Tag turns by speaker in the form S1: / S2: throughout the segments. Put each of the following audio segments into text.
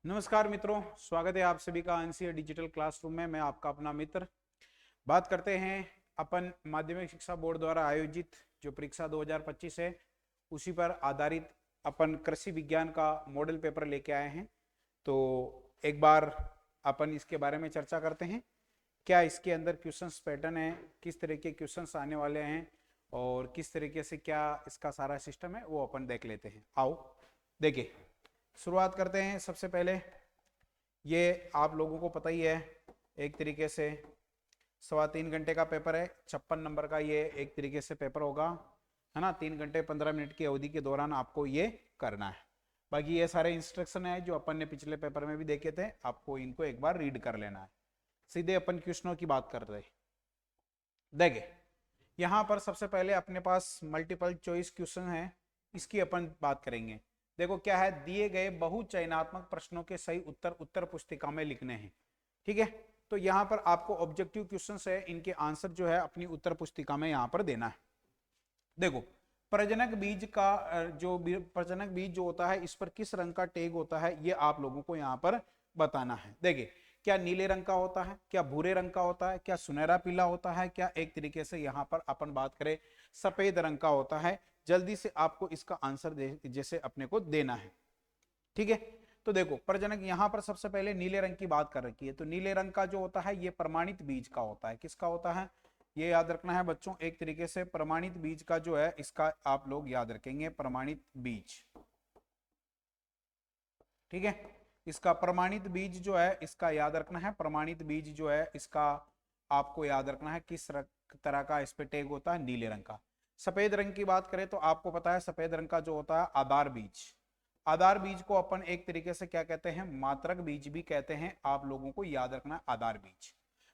S1: नमस्कार मित्रों, स्वागत है आप सभी का एनसीईआरटी डिजिटल क्लासरूम में। मैं आपका अपना मित्र बात करते हैं अपन माध्यमिक शिक्षा बोर्ड द्वारा आयोजित जो परीक्षा 2025 है उसी पर आधारित अपन कृषि विज्ञान का मॉडल पेपर लेके आए हैं। तो एक बार अपन इसके बारे में चर्चा करते हैं, क्या इसके अंदर क्वेश्चंस पैटर्न है, किस तरह के क्वेश्चंस आने वाले हैं और किस तरीके से क्या इसका सारा सिस्टम है वो अपन देख लेते हैं। आओ देखिए, शुरुआत करते हैं। सबसे पहले ये आप लोगों को पता ही है, एक तरीके से 3.25 घंटे का पेपर है। 56 नंबर का ये एक तरीके से पेपर होगा, है ना। 3 घंटे 15 मिनट की अवधि के दौरान आपको ये करना है। बाकी ये सारे इंस्ट्रक्शन है जो अपन ने पिछले पेपर में भी देखे थे, आपको इनको एक बार रीड कर लेना है। सीधे अपन क्वेश्चनों की बात कर रहे। देखिए यहाँ पर सबसे पहले अपने पास मल्टीपल चॉइस क्वेश्चन है, इसकी अपन बात करेंगे। देखो क्या है, दिए गए बहुचयनात्मक प्रश्नों के सही उत्तर उत्तर पुस्तिका में लिखने हैं। ठीक है, तो यहाँ पर आपको ऑब्जेक्टिव क्वेश्चंस है, इनके आंसर जो है अपनी उत्तर पुस्तिका में यहाँ पर देना है। देखो प्रजनक बीज का जो प्रजनक बीज जो होता है इस पर किस रंग का टैग होता है ये आप लोगों को यहाँ पर बताना है। देखिए क्या नीले रंग का होता है, क्या भूरे रंग का होता है, क्या सुनहरा पीला होता है, क्या एक तरीके से यहाँ पर अपन बात करें सफेद रंग का होता है। जल्दी से आपको इसका आंसर जैसे अपने को देना है। ठीक है, तो देखो प्रजनक यहाँ पर सबसे पहले नीले रंग की बात कर रखी है, तो नीले रंग का जो होता है ये प्रमाणित बीज का होता है। किसका होता है ये याद रखना है बच्चों, एक तरीके से प्रमाणित बीज का जो है इसका आप लोग याद रखेंगे, प्रमाणित बीज। ठीक है, इसका प्रमाणित बीज जो है इसका याद रखना है। प्रमाणित बीज जो है इसका आपको याद रखना है किस तरह का इस पे टैग होता है, नीले रंग का। सफेद रंग की बात करें तो आपको पता है सफेद रंग का जो होता है आधार बीज। आधार बीज को अपन एक तरीके से क्या कहते हैं, मात्रक बीज भी कहते हैं। आप लोगों को याद रखना है आधार बीज।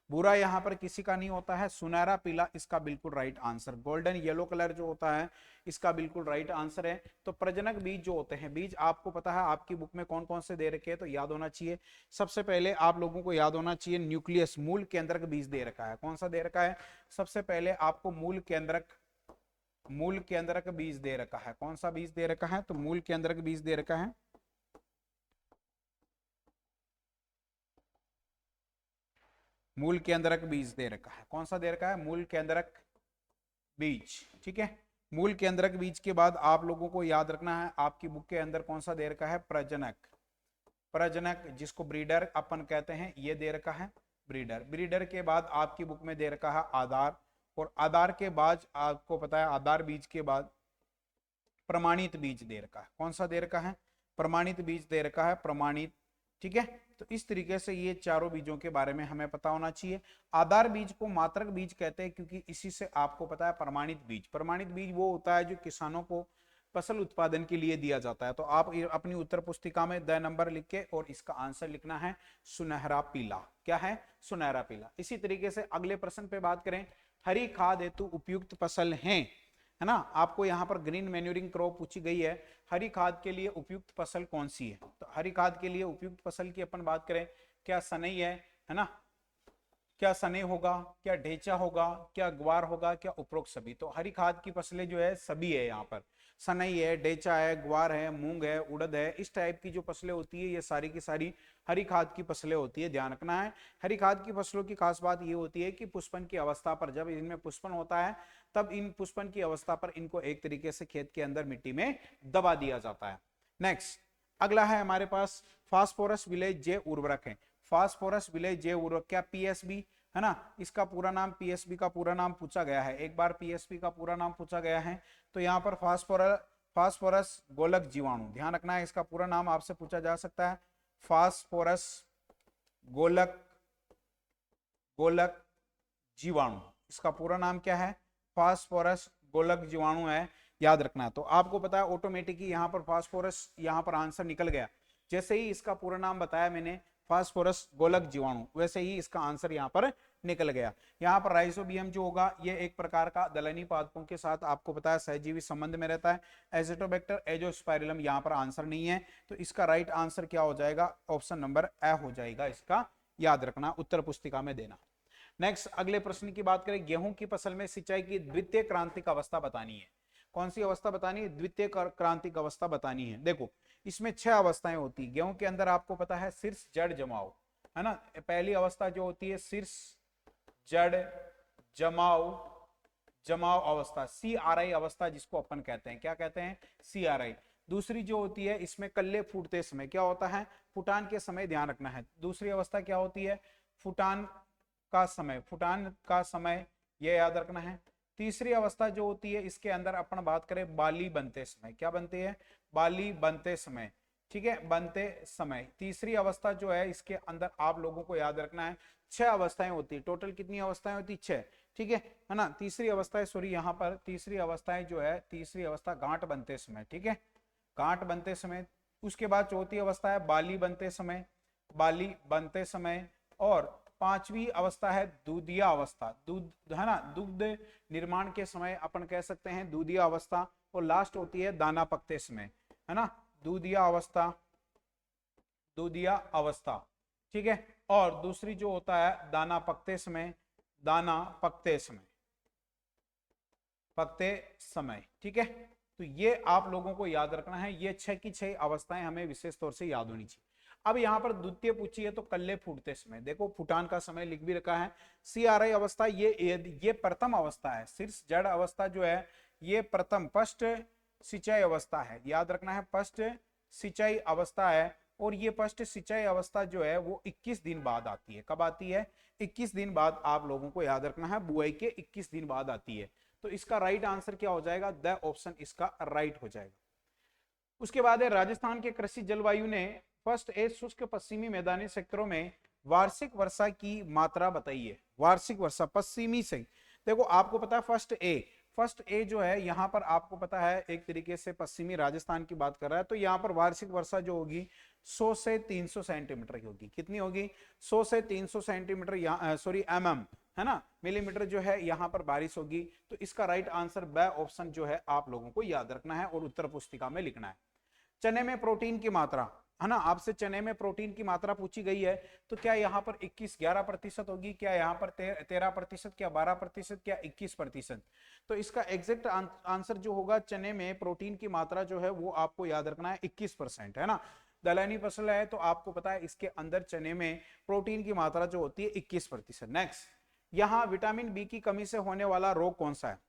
S1: बुरा यहाँ पर किसी का नहीं होता है। सुनहरा पीला इसका बिल्कुल right answer. Golden yellow colour जो होता है इसका बिल्कुल राइट आंसर है। तो प्रजनक बीज जो होते हैं, बीज आपको पता है आपकी बुक में कौन कौन से दे रखे हैं, तो याद होना चाहिए। सबसे पहले आप लोगों को याद होना चाहिए न्यूक्लियस, मूल केंद्रक बीज दे रखा है। कौन सा दे रखा है, सबसे पहले आपको मूल केंद्रक बीज दे रखा है। कौन सा बीज दे रखा है, तो मूल केंद्रक बीज दे रखा है। मूल केंद्रक बीज दे रखा है। कौन सा दे रखा है, मूल केंद्रक बीज। ठीक है, मूल केंद्रक बीज के बाद आप लोगों को याद रखना है आपकी बुक के अंदर कौन सा दे रखा है, प्रजनक। प्रजनक जिसको ब्रीडर अपन कहते हैं ये दे रखा है, ब्रीडर। ब्रीडर के बाद आपकी बुक में दे रखा है आधार, और आधार के बाद आपको पता है आधार बीज के बाद प्रमाणित बीज दे रखा है। कौन सा दे रखा है, प्रमाणित बीज दे रखा है, प्रमाणित। ठीक है, तो इस तरीके से ये चारों बीजों के बारे में हमें पता होना चाहिए। आधार बीज को मात्रक बीज कहते हैं क्योंकि इसी से आपको पता है प्रमाणित बीज। प्रमाणित बीज वो होता है जो किसानों को फसल उत्पादन के लिए दिया जाता है। तो आप अपनी उत्तर पुस्तिका में 2 नंबर लिख के और इसका आंसर लिखना है सुनहरा पीला। क्या है, सुनहरा पीला। इसी तरीके से अगले प्रश्न पे बात करें, हरी खाद हेतु उपयुक्त फसल है ना। आपको यहाँ पर ग्रीन मैन्यूरिंग क्रॉप पूछी गई है, हरी खाद के लिए उपयुक्त फसल कौन सी है। तो हरी खाद के लिए उपयुक्त फसल की अपन बात करें, क्या सनई है ना, क्या सने होगा, क्या ढेंचा होगा, क्या ग्वार होगा, क्या उपरोक्त सभी। तो हरी खाद की फसलें जो है सभी है, यहाँ पर सनई है, ढेंचा है, ग्वार है, मूंग है, उड़द है। इस टाइप की जो फसलें होती है ये सारी की सारी हरी खाद की फसलें होती है, ध्यान रखना है। हरी खाद की फसलों की खास बात ये होती है कि पुष्पन की अवस्था पर, जब इनमें पुष्पन होता है तब इन पुष्पन की अवस्था पर इनको एक तरीके से खेत के अंदर मिट्टी में दबा दिया जाता है। नेक्स्ट अगला है हमारे पास फास्फोरस विलेय जैव उर्वरक है। फास्फोरस विलेय जैव उर्वरक, क्या पीएसबी है ना, इसका पूरा नाम, पीएसबी का पूरा नाम पूछा गया है। एक बार पीएसबी का पूरा नाम पूछा गया है तो यहाँ पर फास्फोरस गोलक जीवाणु, ध्यान रखना है इसका पूरा नाम आपसे पूछा जा सकता है। फास्फोरस गोलक जीवाणु, इसका पूरा नाम क्या है, फास्फोरस गोलक जीवाणु है, याद रखना है। तो आपको पता है ऑटोमेटिकली यहाँ पर फास्फोरस, यहाँ पर आंसर निकल गया। जैसे ही इसका पूरा नाम बताया मैंने फास्फोरस गोलक जीवाणु, वैसे ही इसका आंसर यहाँ पर निकल गया। यहाँ पर राइजोबियम जो होगा ये एक प्रकार का दलहनी पादपों के साथ आपको पता है सहजीवी संबंध में रहता है। एजिटोबैक्टर एजोस्पाइरिलम यहाँ पर आंसर नहीं है, तो इसका राइट आंसर क्या हो जाएगा, ऑप्शन नंबर ए हो जाएगा। इसका याद रखना, उत्तर पुस्तिका में देना। नेक्स्ट अगले प्रश्न की बात करें, गेहूं की फसल में सिंचाई की द्वितीय क्रांतिक अवस्था बतानी है। कौन सी अवस्था बतानी है, द्वितीय क्रांतिक अवस्था बतानी है। देखो इसमें 6 अवस्थाएं होती है। गेहूं के अंदर आपको पता है शीर्ष जड़ जमाव, है ना। पहली अवस्था जो होती है शीर्ष जड़ जमाव, जमाव अवस्था, CRI अवस्था जिसको अपन कहते हैं, क्या कहते हैं, CRI। दूसरी जो होती है इसमें कल्ले फूटते समय क्या होता है, फुटान के समय, ध्यान रखना है। दूसरी अवस्था क्या होती है, फुटान का समय, फुटान का समय, ये याद रखना है। तीसरी अवस्था जो होती है इसके अंदर अपन बात करें बाली बनते समय, क्या बनती है, बाली बनते समय, ठीक है, बनते समय। तीसरी अवस्था जो है इसके अंदर आप लोगों को याद रखना है 6 अवस्थाएं होती है। टोटल कितनी अवस्थाएं होती, 6, ठीक है ना। तीसरी अवस्था है, सॉरी यहाँ पर तीसरी अवस्थाएं जो है, तीसरी अवस्था गांठ बनते समय, ठीक है, गांठ बनते समय। उसके बाद चौथी अवस्था है बाली बनते समय, बाली बनते समय। और पांचवी अवस्था है दूधिया अवस्था, दूध, है ना, दुग्ध निर्माण के समय अपन कह सकते हैं दूधिया अवस्था। और लास्ट होती है दाना पकते समय, है ना, दूधिया अवस्था, दूधिया अवस्था, ठीक है। और दूसरी जो होता है दाना पकते समय, दाना पकते समय, पकते समय, ठीक है। तो ये आप लोगों को याद रखना है, ये 6 की 6 अवस्थाएं हमें विशेष तौर से याद होनी चाहिए। अब यहाँ पर द्वितीय पूछी है तो कल्ले फूटते समय, देखो फुटान का समय लिख भी रखा है। CRI अवस्था ये प्रथम अवस्था है, शीर्ष जड़ अवस्था जो है ये प्रथम फर्स्ट सिंचाई अवस्था है, याद रखना है, फर्स्ट सिंचाई अवस्था है। और ये फर्स्ट सिंचाई अवस्था जो है वो 21 दिन बाद आती है। कब आती है, 21 दिन बाद, आप लोगों को याद रखना है, बुआई के 21 दिन बाद आती है। तो इसका राइट आंसर क्या हो जाएगा, द ऑप्शन इसका राइट हो जाएगा। उसके बाद है राजस्थान के कृषि जलवायु ने फर्स्ट ए शुष्क पश्चिमी मैदानी क्षेत्रों में वार्षिक वर्षा की मात्रा बताइए। वार्षिक वर्षा पश्चिमी से, देखो आपको पता है फर्स्ट ए जो है यहाँ पर आपको पता है एक तरीके से पश्चिमी राजस्थान की बात कर रहा है। तो यहाँ पर वार्षिक वर्षा जो होगी 100 से 300 सेंटीमीटर की होगी। कितनी होगी, 100 से 300 सेंटीमीटर, सॉरी mm, है ना, मिलीमीटर जो है यहाँ पर बारिश होगी। तो इसका राइट आंसर ब ऑप्शन जो है आप लोगों को याद रखना है और उत्तर पुस्तिका में लिखना है। चने में प्रोटीन की मात्रा, है ना, आपसे चने में प्रोटीन की मात्रा पूछी गई है। तो क्या यहाँ पर 11% होगी, क्या यहाँ पर 13%, क्या 12%, क्या 21%। तो इसका एग्जैक्ट आंसर जो होगा चने में प्रोटीन की मात्रा जो है वो आपको याद रखना है 21%, है ना। दलहनी फसल है तो आपको पता है इसके अंदर चने में प्रोटीन की मात्रा जो होती है 21%। नेक्स्ट, यहाँ विटामिन बी की कमी से होने वाला रोग कौन सा है।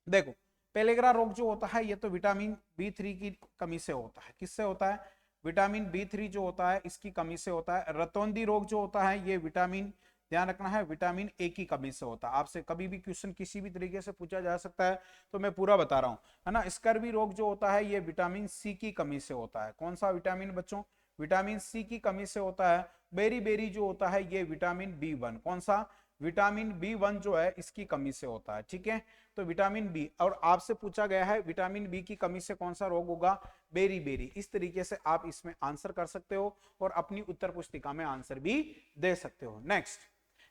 S1: देखो पेलेग्रा रोग जो होता है ये तो विटामिन B3 की कमी से होता है। किससे होता है, विटामिन B3 जो होता है इसकी कमी से होता है। रतौंधी रोग जो होता है ये विटामिन, ध्यान रखना है, विटामिन ए की कमी से होता है। आपसे कभी भी क्वेश्चन किसी भी तरीके से पूछा जा सकता है तो मैं पूरा बता रहा हूं, है ना। स्कर्वी रोग जो होता है ये विटामिन सी की कमी से होता है। कौन सा विटामिन बच्चों, विटामिन सी की कमी से होता है। बेरी बेरी जो होता है ये विटामिन B1, कौन सा, विटामिन B1 जो है इसकी कमी से होता है, ठीक है। तो विटामिन बी, और आपसे पूछा गया है विटामिन बी की कमी से कौन सा रोग होगा, बेरी बेरी। इस तरीके से आप इसमें आंसर कर सकते हो और अपनी उत्तर पुस्तिका में आंसर भी दे सकते हो। नेक्स्ट,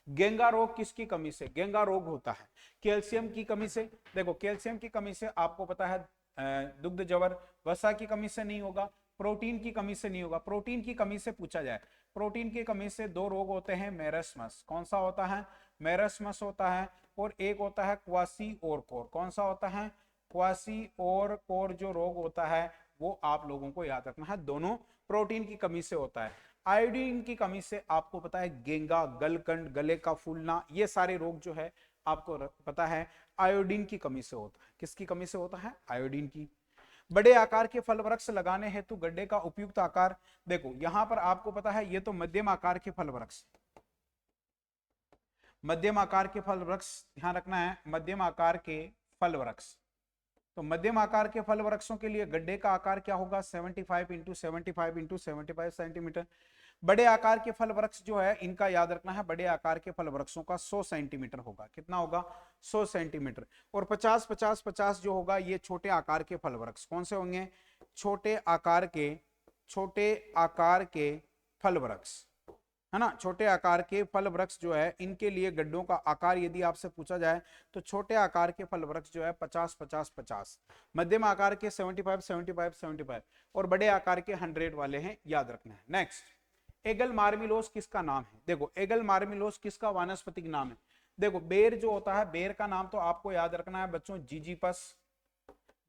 S1: गेंगा रोग किसकी कमी से, गेंगा रोग होता है कैल्शियम की कमी से। देखो कैल्शियम की कमी से आपको पता है दुग्ध जवर, वसा की कमी से नहीं होगा, प्रोटीन की कमी से नहीं होगा। प्रोटीन की कमी से पूछा जाए, प्रोटीन की कमी से 2 रोग होते हैं मेरस्मस, कौन सा होता है, मेरस्मस होता है। और एक होता है क्वासी और कोर, कौन सा होता है, क्वासी और कोर जो रोग होता है वो आप लोगों को याद रखना है, दोनों प्रोटीन की कमी से होता है। आयोडीन की कमी से आपको पता है गेंगा, गलकंड, गले का फूलना, ये सारे रोग जो है आपको पता है आयोडीन की कमी से होता है। किसकी कमी से होता है, आयोडीन की। बड़े आकार के फल वृक्ष लगाने हेतु गड्ढे का उपयुक्त आकार, देखो यहां पर आपको पता है ये तो मध्यम आकार के फल वृक्ष, मध्यम आकार के फल वृक्ष, ध्यान रखना है, मध्यम आकार के फल वृक्ष। तो मध्यम आकार के फल वृक्षों के लिए गड्ढे का आकार क्या होगा, 75 इंटू 75 इंटू 75 सेंटीमीटर। बड़े आकार के फल वृक्ष जो है इनका याद रखना है, बड़े आकार के फल वृक्षों का 100 सेंटीमीटर होगा। कितना होगा, 100 सेंटीमीटर। और 50 50 50 जो होगा ये छोटे आकार के फल वृक्ष, कौन से होंगे, छोटे आकार के फल वृक्ष, है ना। छोटे आकार के फल वृक्ष जो है इनके लिए गड्ढों का आकार यदि आपसे पूछा जाए तो छोटे आकार के फल वृक्ष जो है 50 50 50, मध्यम आकार के 75 75 75 और बड़े आकार के 100 वाले हैं, याद रखना है। नेक्स्ट, एगल मार्मिलोस किसका नाम है, देखो एगल मार्मिलोस किसका वानस्पतिक नाम है। देखो बेर जो होता है, बेर का नाम तो आपको याद रखना है बच्चों, जीजीपस,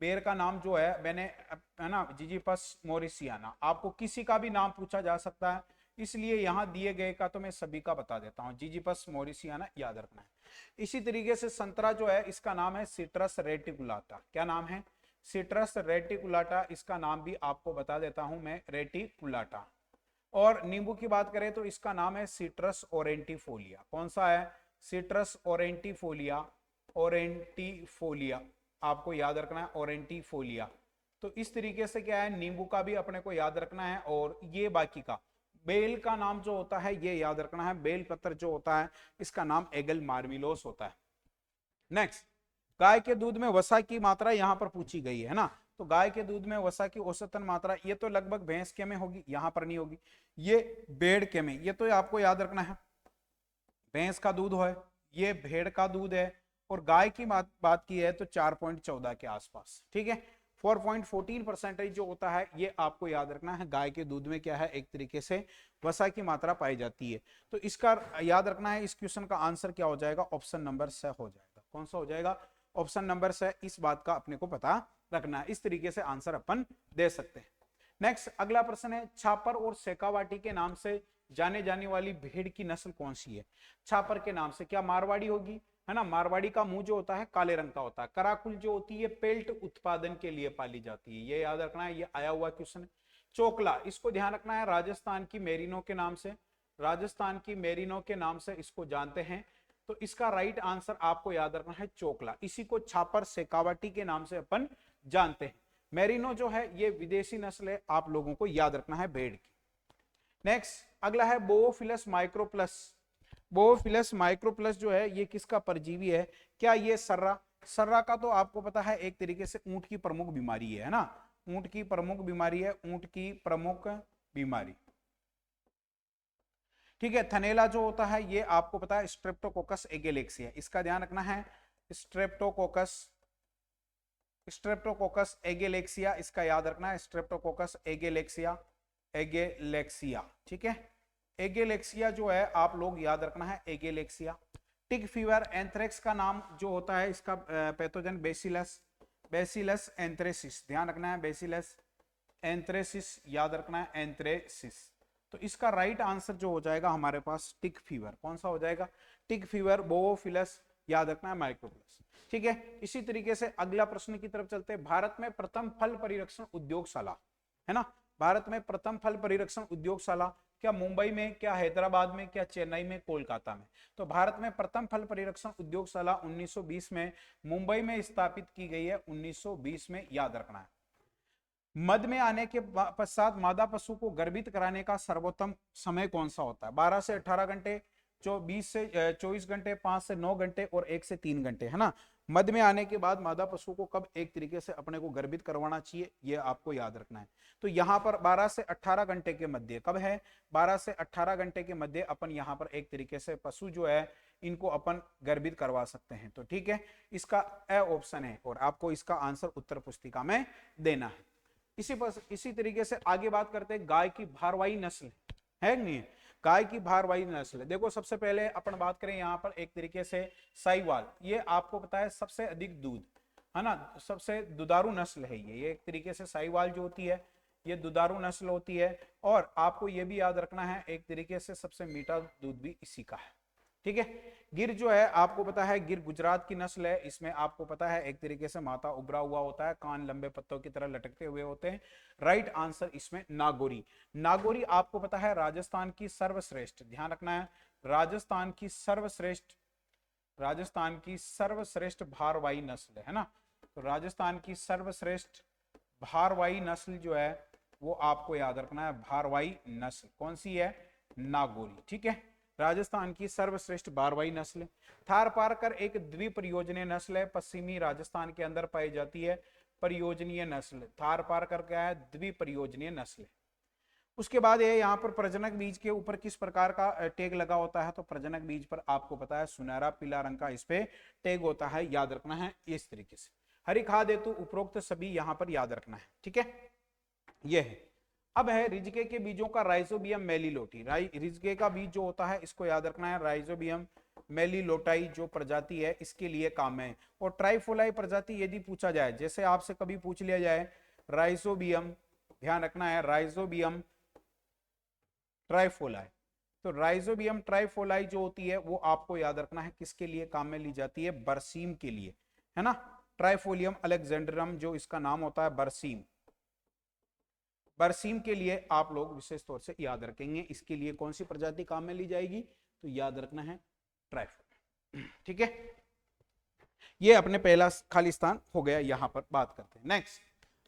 S1: बेर का नाम जो है मैंने, है ना, जिजिपस मॉरिसियाना, आपको किसी का भी नाम पूछा जा सकता है, इसलिए यहाँ दिए गए का तो मैं सभी का बता देता हूँ, जिजिपस मॉरिसियाना याद रखना है। इसी तरीके से संतरा जो है इसका नाम है सिट्रस रेटिकुलाटा। क्या नाम है? सिट्रस रेटिकुलाटा, इसका नाम भी आपको बता देता हूं मैं, रेटिकुलाटा। और नींबू की बात करें तो इसका नाम है सिट्रस ओरेंटिफोलिया। कौन सा है? सिट्रस ओरेंटिफोलिया, ओरेंटिफोलिया आपको याद रखना है, ओरेंटिफोलिया। तो इस तरीके से क्या है, नींबू का भी अपने को याद रखना है। और ये बाकी का बेल का नाम जो होता है ये याद रखना है, बेल पत्र जो होता है इसका नाम एगल मार्मिलोस होता है। नेक्स्ट, गाय के दूध में वसा की मात्रा यहां पर पूछी गई है ना, तो गाय के दूध में वसा की औसतन मात्रा, ये तो लगभग भैंस के में होगी, यहां पर नहीं होगी, ये भेड़ के में, ये तो आपको याद रखना है। भैंस का दूध है, ये भेड़ का दूध है, और गाय की बात की है तो 4.14 के आसपास, ठीक है। 4.14% जो होता है ये आपको याद रखना है। गाय के दूध में क्या है, एक तरीके से वसा की मात्रा पाई जाती है। तो इसका याद रखना है, इस क्वेश्चन का आंसर क्या हो जाएगा, ऑप्शन नंबर से हो जाएगा। कौन सा हो जाएगा? ऑप्शन नंबर से। इस बात का अपने को पता रखना है, इस तरीके से आंसर अपन दे सकते हैं। नेक्स्ट अगला प्रश्न है, छापर और शेखावाटी के नाम से जाने जाने वाली भेड़ की नस्ल कौन सी है? छापर के नाम से क्या मारवाड़ी होगी, है ना, मारवाड़ी का मुंह जो होता है काले रंग का होता है। कराकुल जो होती है पेल्ट उत्पादन के लिए पाली जाती है, ये याद रखना है, ये आया हुआ क्वेश्चन है। चोकला, इसको ध्यान रखना है, राजस्थान की मेरिनो के नाम से, राजस्थान की मेरिनो के नाम से इसको जानते हैं। तो इसका राइट आंसर आपको याद रखना है चोकला। इसी को छापर शेखावाटी के नाम से अपन जानते हैं। मेरिनो जो है ये विदेशी नस्ल है, आप लोगों को याद रखना है भेड़ की। नेक्स्ट अगला है बोओफिलस माइक्रोप्लस। बोओफिलस माइक्रोप्लस जो है ये किसका परजीवी है? क्या ये सर्रा? सर्रा का तो आपको पता है एक तरीके से ऊंट की प्रमुख बीमारी है ना, ऊंट की प्रमुख बीमारी है, ऊंट की प्रमुख बीमारी, ठीक है। थनेला जो होता है ये आपको पता है स्ट्रेप्टोकोकस एगेलेक्सिया, इसका ध्यान रखना है, स्ट्रेप्टोकोकस, स्ट्रेप्टोकोकस एगेलेक्सिया, इसका याद रखना है, स्ट्रेप्टोकोकस एगेलेक्सिया, एगेलेक्सिया, ठीक है। एगेलेक्सिया जो है आप लोग याद रखना है, एगेलेक्सिया। टिक फीवर, एंथ्रेक्स का नाम जो होता है इसका पैथोजन बेसिलस, बेसिलस एंथ्रेसिस, ध्यान रखना है, बेसिलस एंथ्रेसिस याद रखना है, एंथ्रेसिस। तो इसका राइट आंसर जो हो जाएगा हमारे पास टिक फीवर। कौन सा हो जाएगा? टिक फीवर, बोओफिलस याद रखना है, माइक्रोप्लस, ठीक है। इसी तरीके से अगला प्रश्न की तरफ चलते हैं। भारत में प्रथम फल परिरक्षण उद्योगशाला, है ना, भारत में प्रथम फल परिरक्षण उद्योगशाला क्या मुंबई में, क्या हैदराबाद में, क्या चेन्नई में, कोलकाता में? तो भारत में प्रथम फल परिरक्षण उद्योगशाला 1920 में मुंबई में स्थापित की गई है, 1920 में याद रखना है। मध में आने के पश्चात मादा पशु को गर्भित कराने का सर्वोत्तम समय कौन सा होता है? 12 से 18 घंटे, 20 से 24 घंटे, 5 से 9 घंटे और 1 से 3 घंटे, है ना। मध में आने के बाद मादा पशु को कब एक तरीके से अपने को गर्भित करवाना चाहिए, ये आपको याद रखना है। तो यहाँ पर 12 से 18 घंटे के मध्य कब है? 12 से 18 घंटे के मध्य अपन यहाँ पर एक तरीके से पशु जो है इनको अपन गर्भित करवा सकते हैं। तो ठीक है, इसका ए ऑप्शन है और आपको इसका आंसर उत्तर पुस्तिका में देना है। इसी तरीके से आगे बात करते हैं, गाय की भारवाही नस्ल है नहीं है? गाय की भारवाही नस्ल, देखो सबसे पहले अपन बात करें यहाँ पर एक तरीके से साहिवाल, ये आपको पता है सबसे अधिक दूध, है ना, सबसे दुधारू नस्ल है ये एक तरीके से साहिवाल जो होती है ये दुधारू नस्ल होती है। और आपको ये भी याद रखना है एक तरीके से सबसे मीठा दूध भी इसी का है, ठीक है। गिर जो है आपको पता है गिर गुजरात की नस्ल है, इसमें आपको पता है एक तरीके से माथा उभरा हुआ होता है, कान लंबे पत्तों की तरह लटकते हुए होते हैं। राइट आंसर इसमें नागौरी। नागौरी आपको पता है राजस्थान की सर्वश्रेष्ठ, ध्यान रखना है, राजस्थान की सर्वश्रेष्ठ, राजस्थान की सर्वश्रेष्ठ भारवाही नस्ल है ना। तो राजस्थान की सर्वश्रेष्ठ भारवाही नस्ल जो है वो आपको याद रखना है, भारवाही नस्ल कौन सी है? नागौरी, ठीक है। राजस्थान की सर्वश्रेष्ठ भारवाही नस्ल। थारपारकर एक द्विप्रयोजनीय नस्ल है, पश्चिमी राजस्थान के अंदर पाई जाती है, प्रयोजनीय नस्ल। थारपारकर क्या है? द्विप्रयोजनीय नस्ल। उसके बाद ये यहाँ पर प्रजनक बीज के ऊपर किस प्रकार का टैग लगा होता है? तो प्रजनक बीज पर आपको पता है सुनहरा पीला रंग का इस पे टैग होता है, याद रखना है इस तरीके से। हरी खाद हेतु उपरोक्त सभी यहाँ पर याद रखना है, ठीक है। यह है। अब है रिजके के बीजों का राइजोबियम मेलिलोटी। रिजके का बीज जो होता है इसको याद रखना है, राइजोबियम मेलिलोटाई जो प्रजाति है इसके लिए काम में है। और ट्राइफोलाई प्रजाति यदि पूछा जाए, जैसे आपसे कभी पूछ लिया जाए राइजोबियम, ध्यान रखना है राइजोबियम ट्राइफोलाई, तो राइजोबियम ट्राइफोलाई जो होती है वो आपको याद रखना है किसके लिए काम में ली जाती है, बरसीम के लिए, है ना। ट्राइफोलियम अलेक्जेंड्रम जो इसका नाम होता है बरसीम, बरसीम के लिए आप लोग विशेष तौर से याद रखेंगे। इसके लिए कौन सी प्रजाति काम में ली जाएगी, तो याद रखना है ट्राइफोल, ठीक है। ये अपने पहला खाली स्थान हो गया, यहां पर बात करते हैं। नेक्स्ट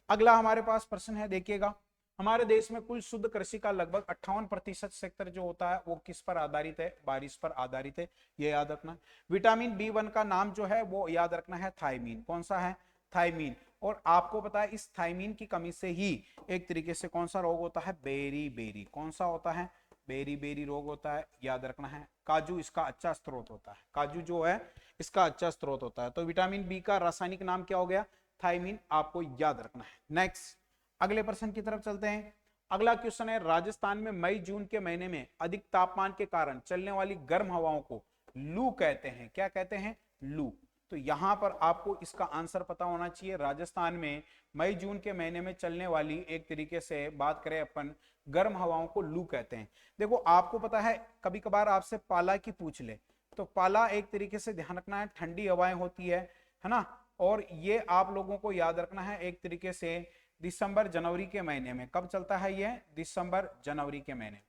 S1: अगला हमारे पास प्रश्न है, देखिएगा हमारे देश में कुल शुद्ध कृषि का लगभग 58% सेक्टर जो होता है वो किस पर आधारित है, बारिश पर आधारित है, ये याद रखना है। विटामिन B1 का नाम जो है वो याद रखना है थायमीन, कौन सा है, थायमीन। और आपको पता है इस थायमीन की कमी से ही एक तरीके से कौन सा रोग होता है, बेरी बेरी, कौन सा होता है, बेरी बेरी रोग होता है, याद रखना है। काजू इसका अच्छा स्रोत होता है, काजू जो है इसका अच्छा स्रोत होता है। तो विटामिन बी का रासायनिक नाम क्या हो गया, थायमीन, आपको याद रखना है। नेक्स्ट अगले प्रश्न की तरफ चलते हैं। अगला क्वेश्चन है, राजस्थान में मई जून के महीने में अधिक तापमान के कारण चलने वाली गर्म हवाओं को लू कहते हैं, क्या कहते हैं, लू। तो यहां पर आपको इसका आंसर पता होना चाहिए। राजस्थान में मई जून के महीने में चलने वाली एक तरीके से बात करें अपन गर्म हवाओं को लू कहते हैं। देखो आपको पता है कभी कभार आपसे पाला की पूछ ले, तो पाला एक तरीके से ध्यान रखना है ठंडी हवाएं होती है ना। और ये आप लोगों को याद रखना है एक तरीके से दिसंबर जनवरी के महीने में, कब चलता है ये, दिसंबर जनवरी के महीने।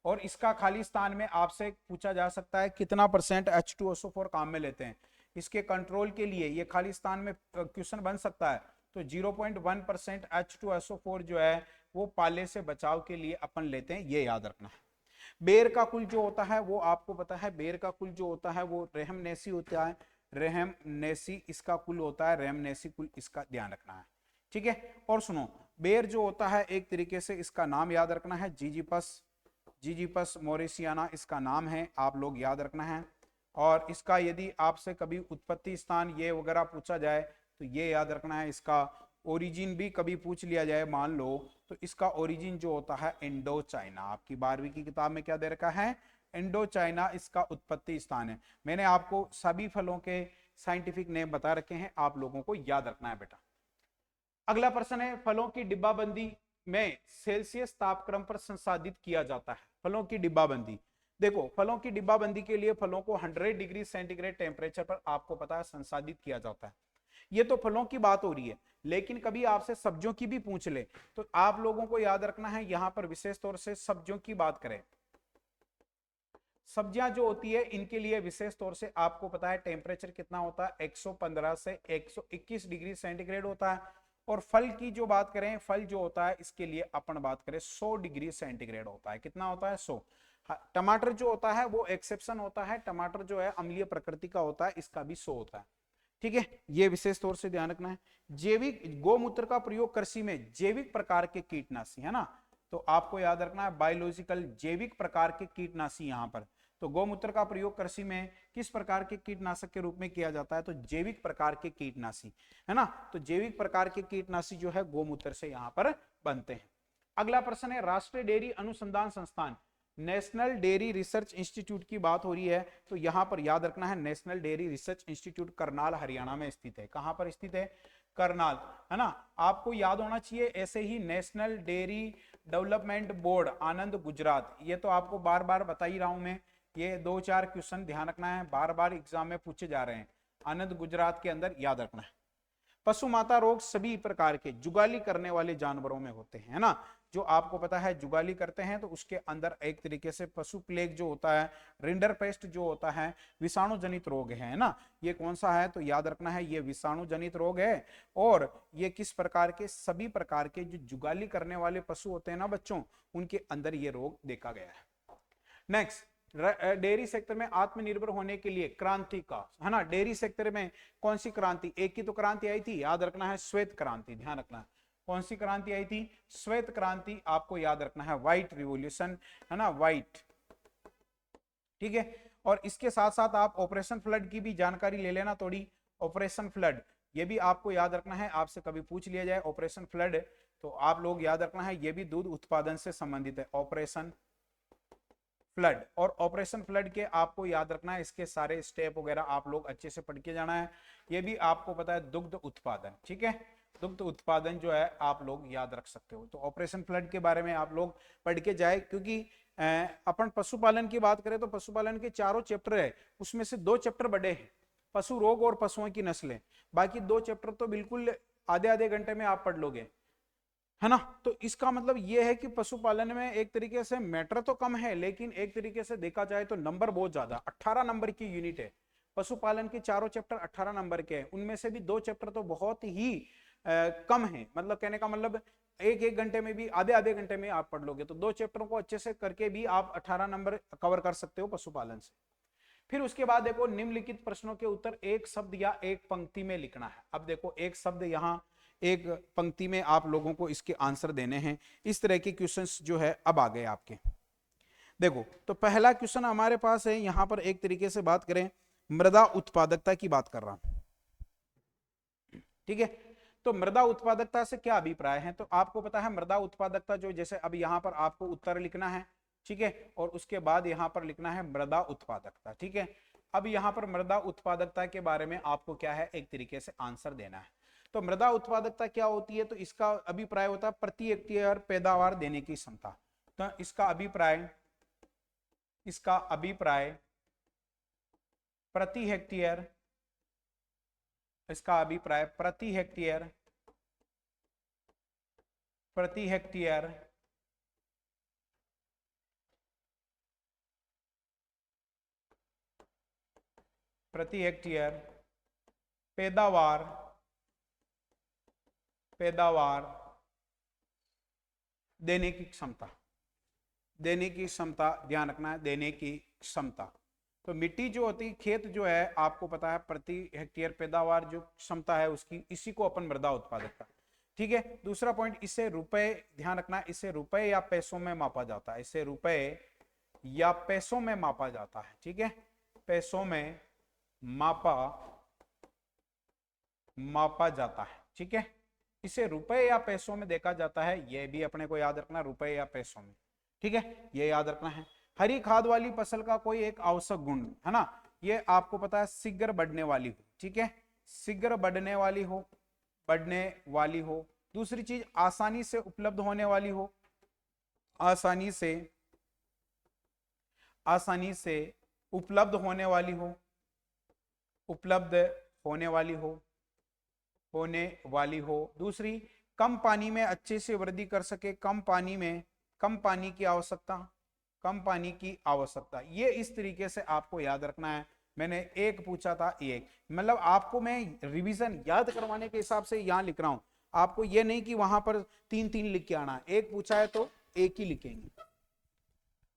S1: और इसका खाली स्थान में आपसे पूछा जा सकता है कितना परसेंट H2SO4 काम में लेते हैं। इसके कंट्रोल के लिए ये खाली स्थान में क्वेश्चन बन सकता है। तो 0.1% H2SO4 जो है वो पाले से बचाव के लिए अपन लेते हैं, ये याद रखना है। बेर का कुल जो होता है वो आपको पता है, बेर का कुल जो होता है वो रेहमनेसी होता है, रेहमनेसी इसका कुल होता है, रेहमनेसी कुल इसका ध्यान रखना है, ठीक है। और सुनो बेर जो होता है एक तरीके से इसका नाम याद रखना है, जीजीपस, जीजीपस मोरिसियाना इसका नाम है, आप लोग याद रखना है। और इसका यदि आपसे कभी उत्पत्ति स्थान ये वगैरह पूछा जाए तो ये याद रखना है। इसका ओरिजिन भी कभी पूछ लिया जाए मान लो, तो इसका ओरिजिन जो होता है इंडो चाइना, आपकी 12वीं की किताब में क्या दे रखा है, इंडो चाइना इसका उत्पत्ति स्थान है। मैंने आपको सभी फलों के साइंटिफिक नेम बता रखे हैं, आप लोगों को याद रखना है बेटा। अगला प्रश्न है, फलों की डिब्बाबंदी में सेल्सियस तापक्रम पर संसाधित किया जाता है। फलों की डिब्बाबंदी, देखो फलों की डिब्बाबंदी के लिए फलों को 100 डिग्री सेंटीग्रेड टेम्परेचर पर आपको पता है संसाधित किया जाता है। ये तो फलों की बात हो रही है, लेकिन कभी आपसे सब्जियों की भी पूछ ले तो आप लोगों को याद रखना है यहां पर विशेष तौर से सब्जियों की बात करें, सब्जियां जो होती है इनके लिए विशेष तौर से आपको पता है टेम्परेचर कितना होता है, 115 से 121 डिग्री सेंटीग्रेड होता है। और फल की जो बात करें, फल जो होता है इसके लिए अपन बात करें 100 डिग्री सेंटीग्रेड होता है, कितना होता है 100। टमाटर जो होता है वो एक्सेप्शन होता है, टमाटर जो है अम्लीय प्रकृति का होता है, इसका भी 100 होता है, ठीक है। ये विशेष तौर से ध्यान रखना है। जैविक गोमूत्र का प्रयोग कृषि में जैविक प्रकार के कीटनाशी, है ना, तो आपको याद रखना है बायोलॉजिकल जैविक प्रकार के कीटनाशी। यहां पर तो गोमूत्र का प्रयोग कृषि में किस प्रकार के कीटनाशक के रूप में किया जाता है, तो जैविक प्रकार के कीटनाशी, है ना। तो जैविक प्रकार के कीटनाशी जो है गोमूत्र से यहां पर बनते हैं। अगला प्रश्न है, राष्ट्रीय डेयरी अनुसंधान संस्थान नेशनल डेयरी रिसर्च इंस्टीट्यूट की बात हो रही है, तो यहां पर याद रखना है national dairy research institute Karnal Haryana में स्थित है। कहां पर स्थित है, करनाल, है ना। आपको याद होना चाहिए ऐसे ही नेशनल डेयरी डेवलपमेंट बोर्ड आनंद गुजरात, ये तो आपको बार बार बता ही रहा हूं मैं, ये 2-4 क्वेश्चन ध्यान रखना है, बार बार एग्जाम में पूछे जा रहे हैं, आनंद गुजरात के अंदर याद रखना है। पशु माता रोग सभी प्रकार के जुगाली करने वाले जानवरों में होते हैं, है ना। जो आपको पता है जुगाली करते हैं तो उसके अंदर एक तरीके से पशु प्लेग जो होता है, रिंडर पेस्ट जो होता है, विषाणु जनित रोग है ना। ये कौन सा है, तो याद रखना है ये विषाणु जनित रोग है। और ये किस प्रकार के, सभी प्रकार के जो जुगाली करने वाले पशु होते हैं ना बच्चों, उनके अंदर ये रोग देखा गया है। नेक्स्ट, डेयरी सेक्टर में आत्मनिर्भर होने के लिए क्रांति का, है ना, डेयरी सेक्टर में कौन सी क्रांति, एक की तो क्रांति आई थी, याद रखना है श्वेत क्रांति, ध्यान रखना है कौन सी क्रांति आई थी, श्वेत क्रांति, आपको याद रखना है व्हाइट रिवॉल्यूशन, है ना, व्हाइट, ठीक है। और इसके साथ साथ आप ऑपरेशन फ्लड की भी जानकारी ले लेना थोड़ी, ऑपरेशन फ्लड ये भी आपको याद रखना है, आपसे कभी पूछ लिया जाए ऑपरेशन फ्लड तो आप लोग याद रखना है ये भी दूध उत्पादन से संबंधित है, ऑपरेशन फ्लड। और ऑपरेशन फ्लड के आपको याद रखना है, इसके सारे स्टेप वगैरह आप लोग अच्छे से पढ़ के जाना है। ये भी आपको पता है दुग्ध उत्पादन, ठीक है, दुग्ध उत्पादन जो है आप लोग याद रख सकते हो। तो ऑपरेशन फ्लड के बारे में आप लोग पढ़ के जाए, क्योंकि अपन पशुपालन की बात करें तो पशुपालन के चारों चैप्टर है, उसमें से 2 चैप्टर बड़े हैं, पशु रोग और पशुओं की नस्लें। बाकी 2 चैप्टर तो बिल्कुल आधे आधे घंटे में आप पढ़ लोगे, है ना। तो इसका मतलब यह है कि पशुपालन में एक तरीके से मैटर तो कम है, लेकिन एक तरीके से देखा जाए तो नंबर बहुत ज्यादा, 18 नंबर की यूनिट है। पशुपालन के चारों चैप्टर 18 नंबर के हैं, उनमें से भी 2 चैप्टर तो बहुत ही कम है। मतलब कहने का मतलब एक एक घंटे में भी, आधे आधे घंटे में आप पढ़ लोगे। तो 2 चैप्टरों को अच्छे से करके भी आप 18 नंबर कवर कर सकते हो पशुपालन से। फिर उसके बाद देखो, निम्नलिखित प्रश्नों के उत्तर एक शब्द या एक पंक्ति में लिखना है। अब देखो, एक शब्द यहाँ एक पंक्ति में आप लोगों को इसके आंसर देने हैं। इस तरह के क्वेश्चंस जो है अब आ गए आपके। देखो, तो पहला क्वेश्चन हमारे पास है, यहां पर एक तरीके से बात करें, मृदा उत्पादकता की बात कर रहा हूं, ठीक है। तो मृदा उत्पादकता से क्या अभिप्राय है? तो आपको पता है मृदा उत्पादकता जो, जैसे अब यहां पर आपको उत्तर लिखना है, ठीक है, और उसके बाद यहां पर लिखना है मृदा उत्पादकता, ठीक है। अब यहां पर मृदा उत्पादकता के बारे में आपको क्या है, एक तरीके से आंसर देना है। तो मृदा उत्पादकता क्या होती है? तो इसका अभिप्राय होता है प्रति हेक्टेयर पैदावार देने की क्षमता। तो इसका अभिप्राय प्रति हेक्टेयर, इसका अभिप्राय प्रति हेक्टेयर पैदावार देने की क्षमता, ध्यान रखना है, देने की क्षमता। तो मिट्टी जो होती है, खेत जो है, आपको पता है प्रति हेक्टेयर पैदावार जो क्षमता है उसकी, इसी को अपन मृदा उत्पादकता, ठीक है। दूसरा पॉइंट, इसे रुपए, ध्यान रखना, इसे रुपए या पैसों में मापा जाता है, इसे रुपए या पैसों में मापा जाता है, ठीक है, पैसों में मापा जाता है, ठीक है। इसे रुपए या पैसों में देखा जाता है, यह भी अपने को याद रखना, रुपए या पैसों में, ठीक है, ये याद रखना है। हरी खाद वाली फसल का कोई एक आवश्यक गुण, है ना, ये आपको पता है शीघ्र बढ़ने वाली हो, ठीक है, शीघ्र बढ़ने वाली हो। दूसरी चीज, आसानी से उपलब्ध होने वाली हो, आसानी से उपलब्ध होने वाली हो। दूसरी, कम पानी में अच्छे से वृद्धि कर सके, कम पानी की आवश्यकता। ये इस तरीके से आपको याद रखना है। मैंने एक पूछा था, एक मतलब आपको मैं रिवीजन याद करवाने के हिसाब से यहां लिख रहा हूं, आपको ये नहीं कि वहां पर 3-3 लिख के आना है। एक पूछा है तो एक ही लिखेंगे,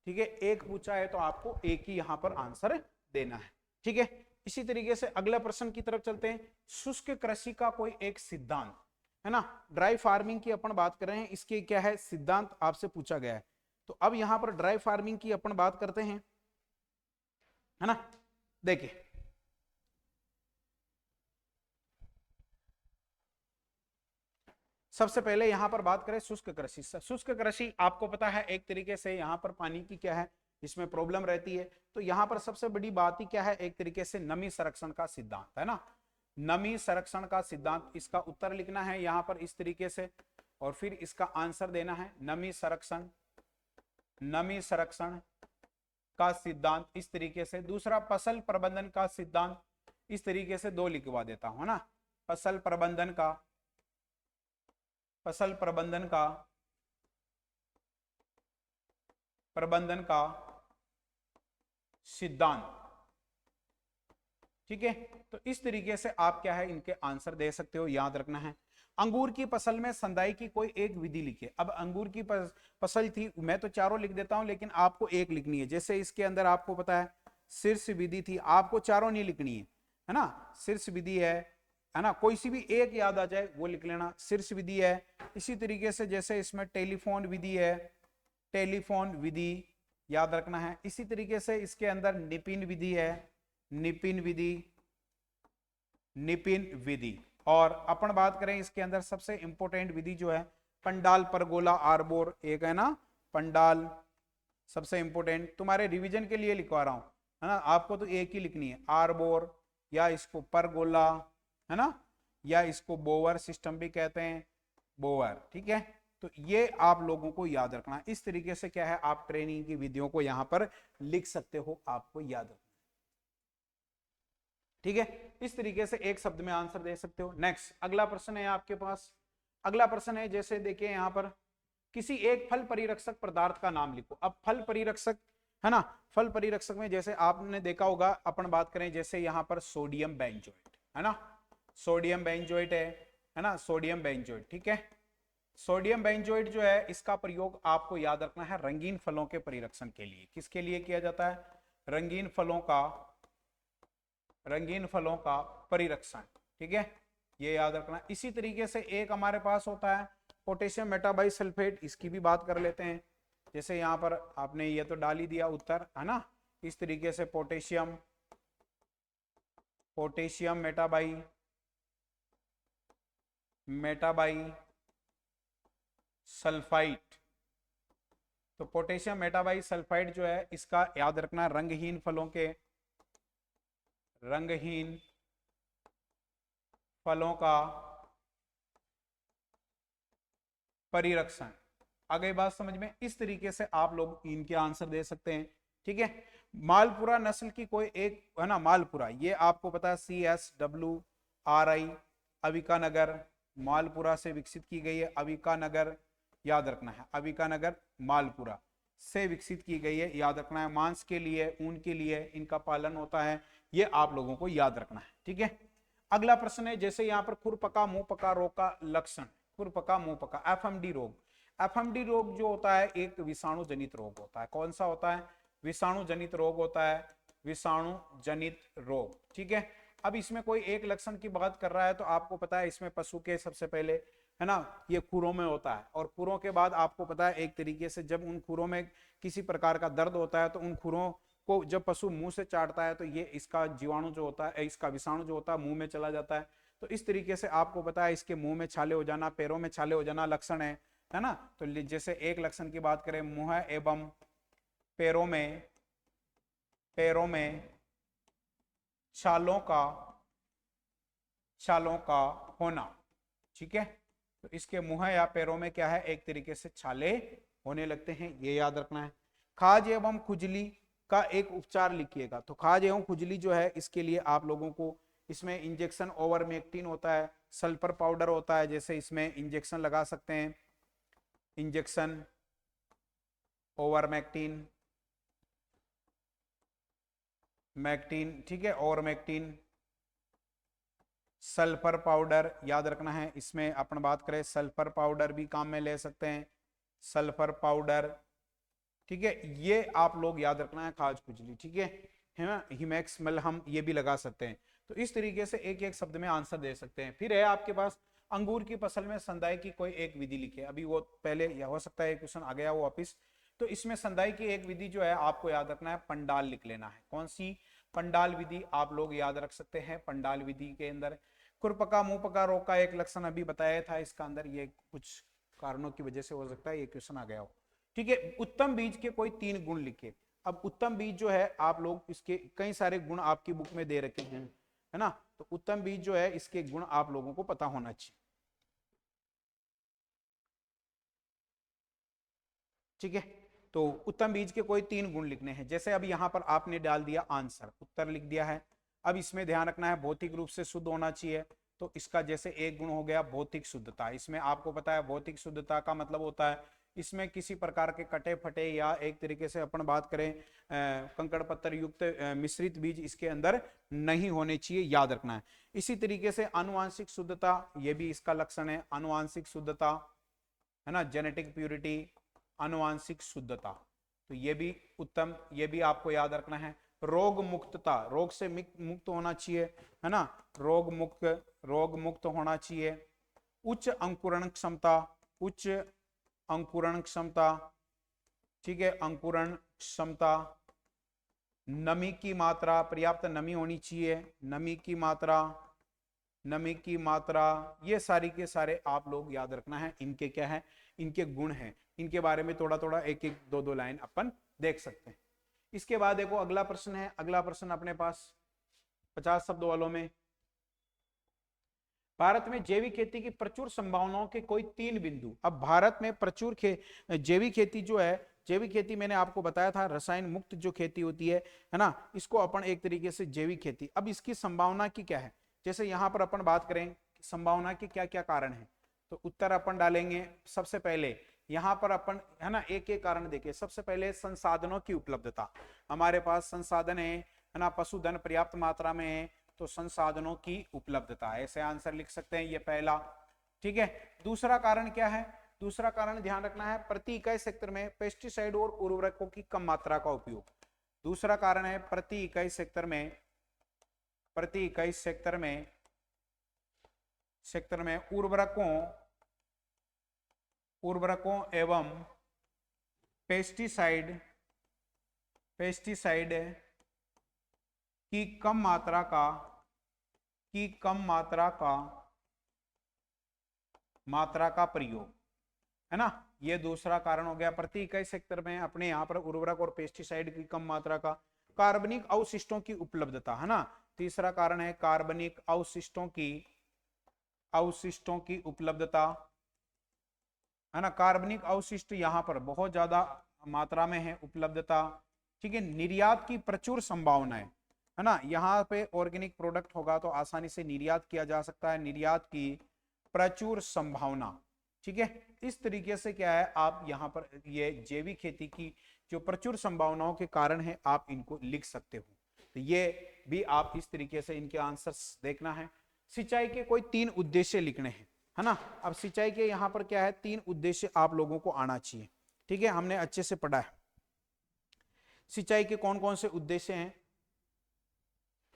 S1: ठीक है, एक पूछा है तो आपको एक ही यहां पर आंसर देना है, ठीक है। इसी तरीके से अगला प्रश्न की तरफ चलते हैं। शुष्क कृषि का कोई एक सिद्धांत, है ना, ड्राई फार्मिंग की अपन बात कर रहे हैं, इसके क्या है सिद्धांत आपसे पूछा गया है। तो अब यहां पर ड्राई फार्मिंग की अपन बात करते हैं, है ना। देखिए, सबसे पहले यहां पर बात करें शुष्क कृषि। शुष्क कृषि आपको पता है एक तरीके से यहां पर पानी की क्या है, इसमें प्रॉब्लम रहती है। तो यहां पर सबसे बड़ी बात ही क्या है, एक तरीके से नमी संरक्षण का सिद्धांत, है ना, नमी संरक्षण का सिद्धांत। इसका उत्तर लिखना है यहां पर इस तरीके से, और फिर इसका आंसर देना है नमी संरक्षण का सिद्धांत, इस तरीके से। दूसरा, फसल प्रबंधन का सिद्धांत, इस तरीके से 2 लिखवा देता हूं ना, फसल प्रबंधन का सिद्धांत, ठीक है। तो इस तरीके से आप क्या है इनके आंसर दे सकते हो, याद रखना है। अंगूर की फसल में संदाई की कोई एक विधि लिखिए। अब अंगूर की फसल थी, मैं तो चारों लिख देता हूं, लेकिन आपको एक लिखनी है। जैसे इसके अंदर आपको पता है शीर्ष विधि थी, आपको चारों नहीं लिखनी है ना, शीर्ष विधि है ना, कोई सी भी एक याद आ जाए वो लिख लेना, शीर्ष विधि है। इसी तरीके से जैसे इसमें टेलीफोन विधि है, टेलीफोन विधि याद रखना है। इसी तरीके से इसके अंदर निपिन विधि है, निपिन विधि। और अपन बात करें इसके अंदर सबसे इंपॉर्टेंट विधि जो है पंडाल परगोला आर्बोर, एक है ना पंडाल सबसे इंपॉर्टेंट तुम्हारे रिवीजन के लिए लिखवा रहा हूं, है ना। आपको तो एक ही लिखनी है, आर्बोर या इसको परगोला, है ना, या इसको बोवर सिस्टम भी कहते हैं, बोवर, ठीक है। तो ये आप लोगों को याद रखना है। इस तरीके से क्या है, आप ट्रेनिंग की विधियों को यहां पर लिख सकते हो, आपको याद रखना, ठीक है। इस तरीके से एक शब्द में आंसर दे सकते हो। नेक्स्ट अगला प्रश्न है आपके पास। अगला प्रश्न है, जैसे देखिए यहां पर किसी एक फल परिरक्षक पदार्थ का नाम लिखो। अब फल परिरक्षक, है ना, फल परिरक्षक में जैसे आपने देखा होगा, अपन बात करें जैसे यहां पर सोडियम बेंजोएट, है ना, सोडियम बेंजोएट है ना, सोडियम बेंजोएट, ठीक है। सोडियम बेंजोएट जो है, इसका प्रयोग आपको याद रखना है रंगीन फलों के परिरक्षण के लिए। किसके लिए किया जाता है, रंगीन फलों का परिरक्षण, ठीक है, ये याद रखना। इसी तरीके से एक हमारे पास होता है पोटेशियम मेटाबाइसल्फेट, इसकी भी बात कर लेते हैं। जैसे यहां पर आपने ये तो डाल ही दिया उत्तर, है ना। इस तरीके से पोटेशियम मेटाबाई सल्फाइड। तो पोटेशियम मेटाबाई सल्फाइड जो है, इसका याद रखना रंगहीन फलों का परिरक्षण। आ गई बात समझ में। इस तरीके से आप लोग इनके आंसर दे सकते हैं, ठीक है। मालपुरा नस्ल की कोई एक, है ना, मालपुरा, ये आपको पता है CSWRI, अविकानगर, मालपुरा से विकसित की गई है। अविकानगर याद रखना है, अविकानगर मालपुरा से विकसित की गई है, याद रखना है। मांस के लिए, ऊन के लिए इनका पालन होता है, ये आप लोगों को याद रखना है, ठीक है। अगला प्रश्न है, जैसे यहाँ पर खुरपका मुंह पका रोग का लक्षण, खुरपका मुंह पका, FMD रोग। FMD रोग जो होता है, एक विषाणु जनित रोग होता है। कौन सा होता है, विषाणु जनित रोग होता है, विषाणु जनित रोग, ठीक है। अब इसमें कोई एक लक्षण की बात कर रहा है, तो आपको पता है इसमें पशु के सबसे पहले, है ना, ये खुरों में होता है, और खुरों के बाद आपको पता है एक तरीके से जब उन खुरों में किसी प्रकार का दर्द होता है, तो उन खुरों को जब पशु मुंह से चाटता है, तो ये इसका जीवाणु जो होता है, इसका विषाणु जो होता है, मुंह में चला जाता है। तो इस तरीके से आपको पता है इसके मुंह में छाले हो जाना, पैरों में छाले हो जाना लक्षण है ना। तो जैसे एक लक्षण की बात करें, मुंह एवं पैरों में छालों का होना, ठीक है। तो इसके मुंह या पैरों में क्या है, एक तरीके से छाले होने लगते हैं, ये याद रखना है। खाज एवं खुजली का एक उपचार लिखिएगा। तो खाज एवं खुजली जो है, इसके लिए आप लोगों को इसमें इंजेक्शन ओवरमेक्टिन होता है, सल्फर पाउडर होता है, जैसे इसमें इंजेक्शन लगा सकते हैं, इंजेक्शन ओवरमेक्टिन, ठीक है, ओवरमेक्टिन, सल्फर पाउडर याद रखना है। इसमें अपन बात करें, सल्फर पाउडर भी काम में ले सकते हैं, सल्फर पाउडर, ठीक है, ये आप लोग याद रखना है, खाज खुजली, ठीक है ना। हिमैक्स मलहम ये भी लगा सकते हैं। तो इस तरीके से एक एक शब्द में आंसर दे सकते हैं। फिर है आपके पास अंगूर की फसल में संदाई की कोई एक विधि लिखे। अभी वो पहले या हो सकता है क्वेश्चन आ गया वो वापिस। तो इसमें संदाई की एक विधि जो है, आपको याद रखना है, पंडाल लिख लेना है। कौन सी, पंडाल विधि आप लोग याद रख सकते हैं। पंडाल विधि के अंदर खुरपका मुंह पका रोग का एक लक्षण अभी बताया था, इसका अंदर ये कुछ कारणों की वजह से हो सकता है ये क्वेश्चन आ गया हो, ठीक है। उत्तम बीज के कोई 3 गुण लिखे। अब उत्तम बीज जो है, आप लोग इसके कई सारे गुण आपकी बुक में दे रखे हैं, है ना। तो उत्तम बीज जो है, इसके गुण आप लोगों को पता होना चाहिए, ठीक है। तो उत्तम बीज के कोई 3 गुण लिखने हैं। जैसे अब यहां पर आपने डाल दिया आंसर, उत्तर लिख दिया है। अब इसमें ध्यान रखना है भौतिक रूप से शुद्ध होना चाहिए। तो इसका जैसे एक गुण हो गया भौतिक शुद्धता। इसमें आपको पता है भौतिक शुद्धता का मतलब होता है, इसमें किसी प्रकार के कटे फटे या एक तरीके से अपन बात करें कंकड़ पत्थर युक्त मिश्रित बीज इसके अंदर नहीं होने चाहिए, याद रखना है। इसी तरीके से आनुवांशिक शुद्धता, ये भी इसका लक्षण है, आनुवांशिक शुद्धता, है ना, जेनेटिक प्यूरिटी, आनुवांशिक शुद्धता। तो ये भी उत्तम, ये भी आपको याद रखना है। रोग मुक्तता, रोग से मुक्त होना चाहिए, है ना, रोग मुक्त होना चाहिए। उच्च अंकुरण क्षमता, ठीक है, अंकुरण क्षमता। नमी की मात्रा, पर्याप्त नमी होनी चाहिए, नमी की मात्रा, ये सारी के सारे आप लोग याद रखना है। इनके क्या है, इनके गुण हैं, इनके बारे में थोड़ा थोड़ा एक एक दो दो लाइन अपन देख सकते हैं। इसके बाद देखो अगला प्रश्न है, अगला प्रश्न अपने पास 50 शब्दों वालों में, भारत में जैविक खेती की प्रचुर संभावनाओं के कोई 3 बिंदु। अब भारत में प्रचुर जैविक खेती जो है, जैविक खेती मैंने आपको बताया था रसायन मुक्त जो खेती होती है ना, इसको अपन एक तरीके से जैविक खेती। अब इसकी संभावना की क्या है, जैसे यहां पर अपन बात करें संभावना के क्या क्या कारण है, तो उत्तर अपन डालेंगे सबसे पहले यहां पर अपन है ना एक एक कारण देखें। सबसे पहले संसाधनों की उपलब्धता, हमारे पास संसाधन है ना, पशुधन पर्याप्त मात्रा में है, तो संसाधनों की उपलब्धता, ऐसे आंसर लिख सकते हैं, ये पहला। ठीक है, दूसरा कारण क्या है, दूसरा कारण ध्यान रखना है प्रति इकाई सेक्टर में पेस्टिसाइड और उर्वरकों की कम मात्रा का उपयोग। दूसरा कारण है प्रति इकाई सेक्टर में, प्रति इकाई सेक्टर में उर्वरकों एवं पेस्टिसाइड की कम मात्रा का प्रयोग, है ना, ये दूसरा कारण हो गया। प्रति इकाई सेक्टर में अपने यहाँ पर उर्वरक और पेस्टिसाइड की कम मात्रा का, कार्बनिक अवशिष्टों की उपलब्धता, है ना, तीसरा कारण है कार्बनिक अवशिष्टों की उपलब्धता, है ना, कार्बनिक अवशिष्ट यहाँ पर बहुत ज्यादा मात्रा में है उपलब्धता। ठीक है, निर्यात की प्रचुर संभावना है ना, यहाँ पे ऑर्गेनिक प्रोडक्ट होगा तो आसानी से निर्यात किया जा सकता है, निर्यात की प्रचुर संभावना। ठीक है, इस तरीके से क्या है आप यहाँ पर ये जैविक खेती की जो प्रचुर संभावनाओं के कारण है आप इनको लिख सकते हो, तो ये भी आप इस तरीके से इनके आंसर्स देखना है। सिंचाई के कोई 3 उद्देश्य लिखने हैं, है ना। अब सिंचाई के यहाँ पर क्या है 3 उद्देश्य आप लोगों को आना चाहिए। ठीक है, हमने अच्छे से पढ़ा है सिंचाई के कौन कौन से उद्देश्य हैं,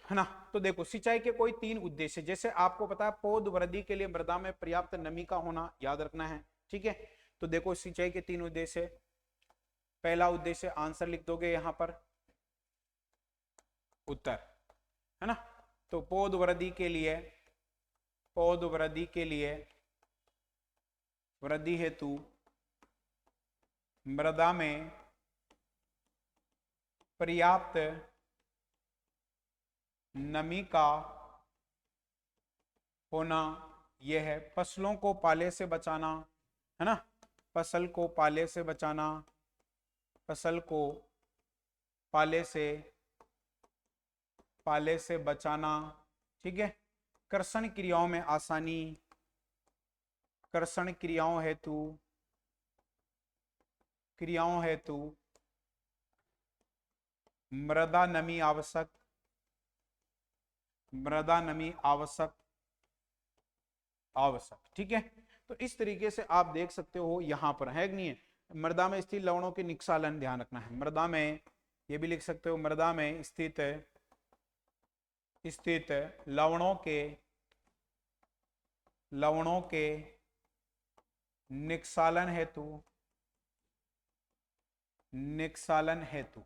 S1: है ना। तो देखो सिंचाई के कोई 3 उद्देश्य, जैसे आपको पता है पौध वृद्धि के लिए मृदा में पर्याप्त नमी का होना याद रखना है। ठीक है, तो देखो सिंचाई के 3 उद्देश्य, पहला उद्देश्य आंसर लिख दोगे यहां पर उत्तर, है ना, तो पौध वृद्धि के लिए वृद्धि हेतु मृदा में पर्याप्त नमी का होना, यह है फसलों को पाले से बचाना, है ना, फसल को पाले से बचाना, फसल को पाले से बचाना। ठीक है, कर्षण क्रियाओं में आसानी, कर्षण क्रियाओं हेतु मृदा नमी आवश्यक। ठीक है, तो इस तरीके से आप देख सकते हो यहां पर है कि नहीं है, मृदा में स्थित लवणों के निष्कालन ध्यान रखना है, मृदा में, ये भी लिख सकते हो मृदा में स्थित लवणों के निष्कालन हेतु।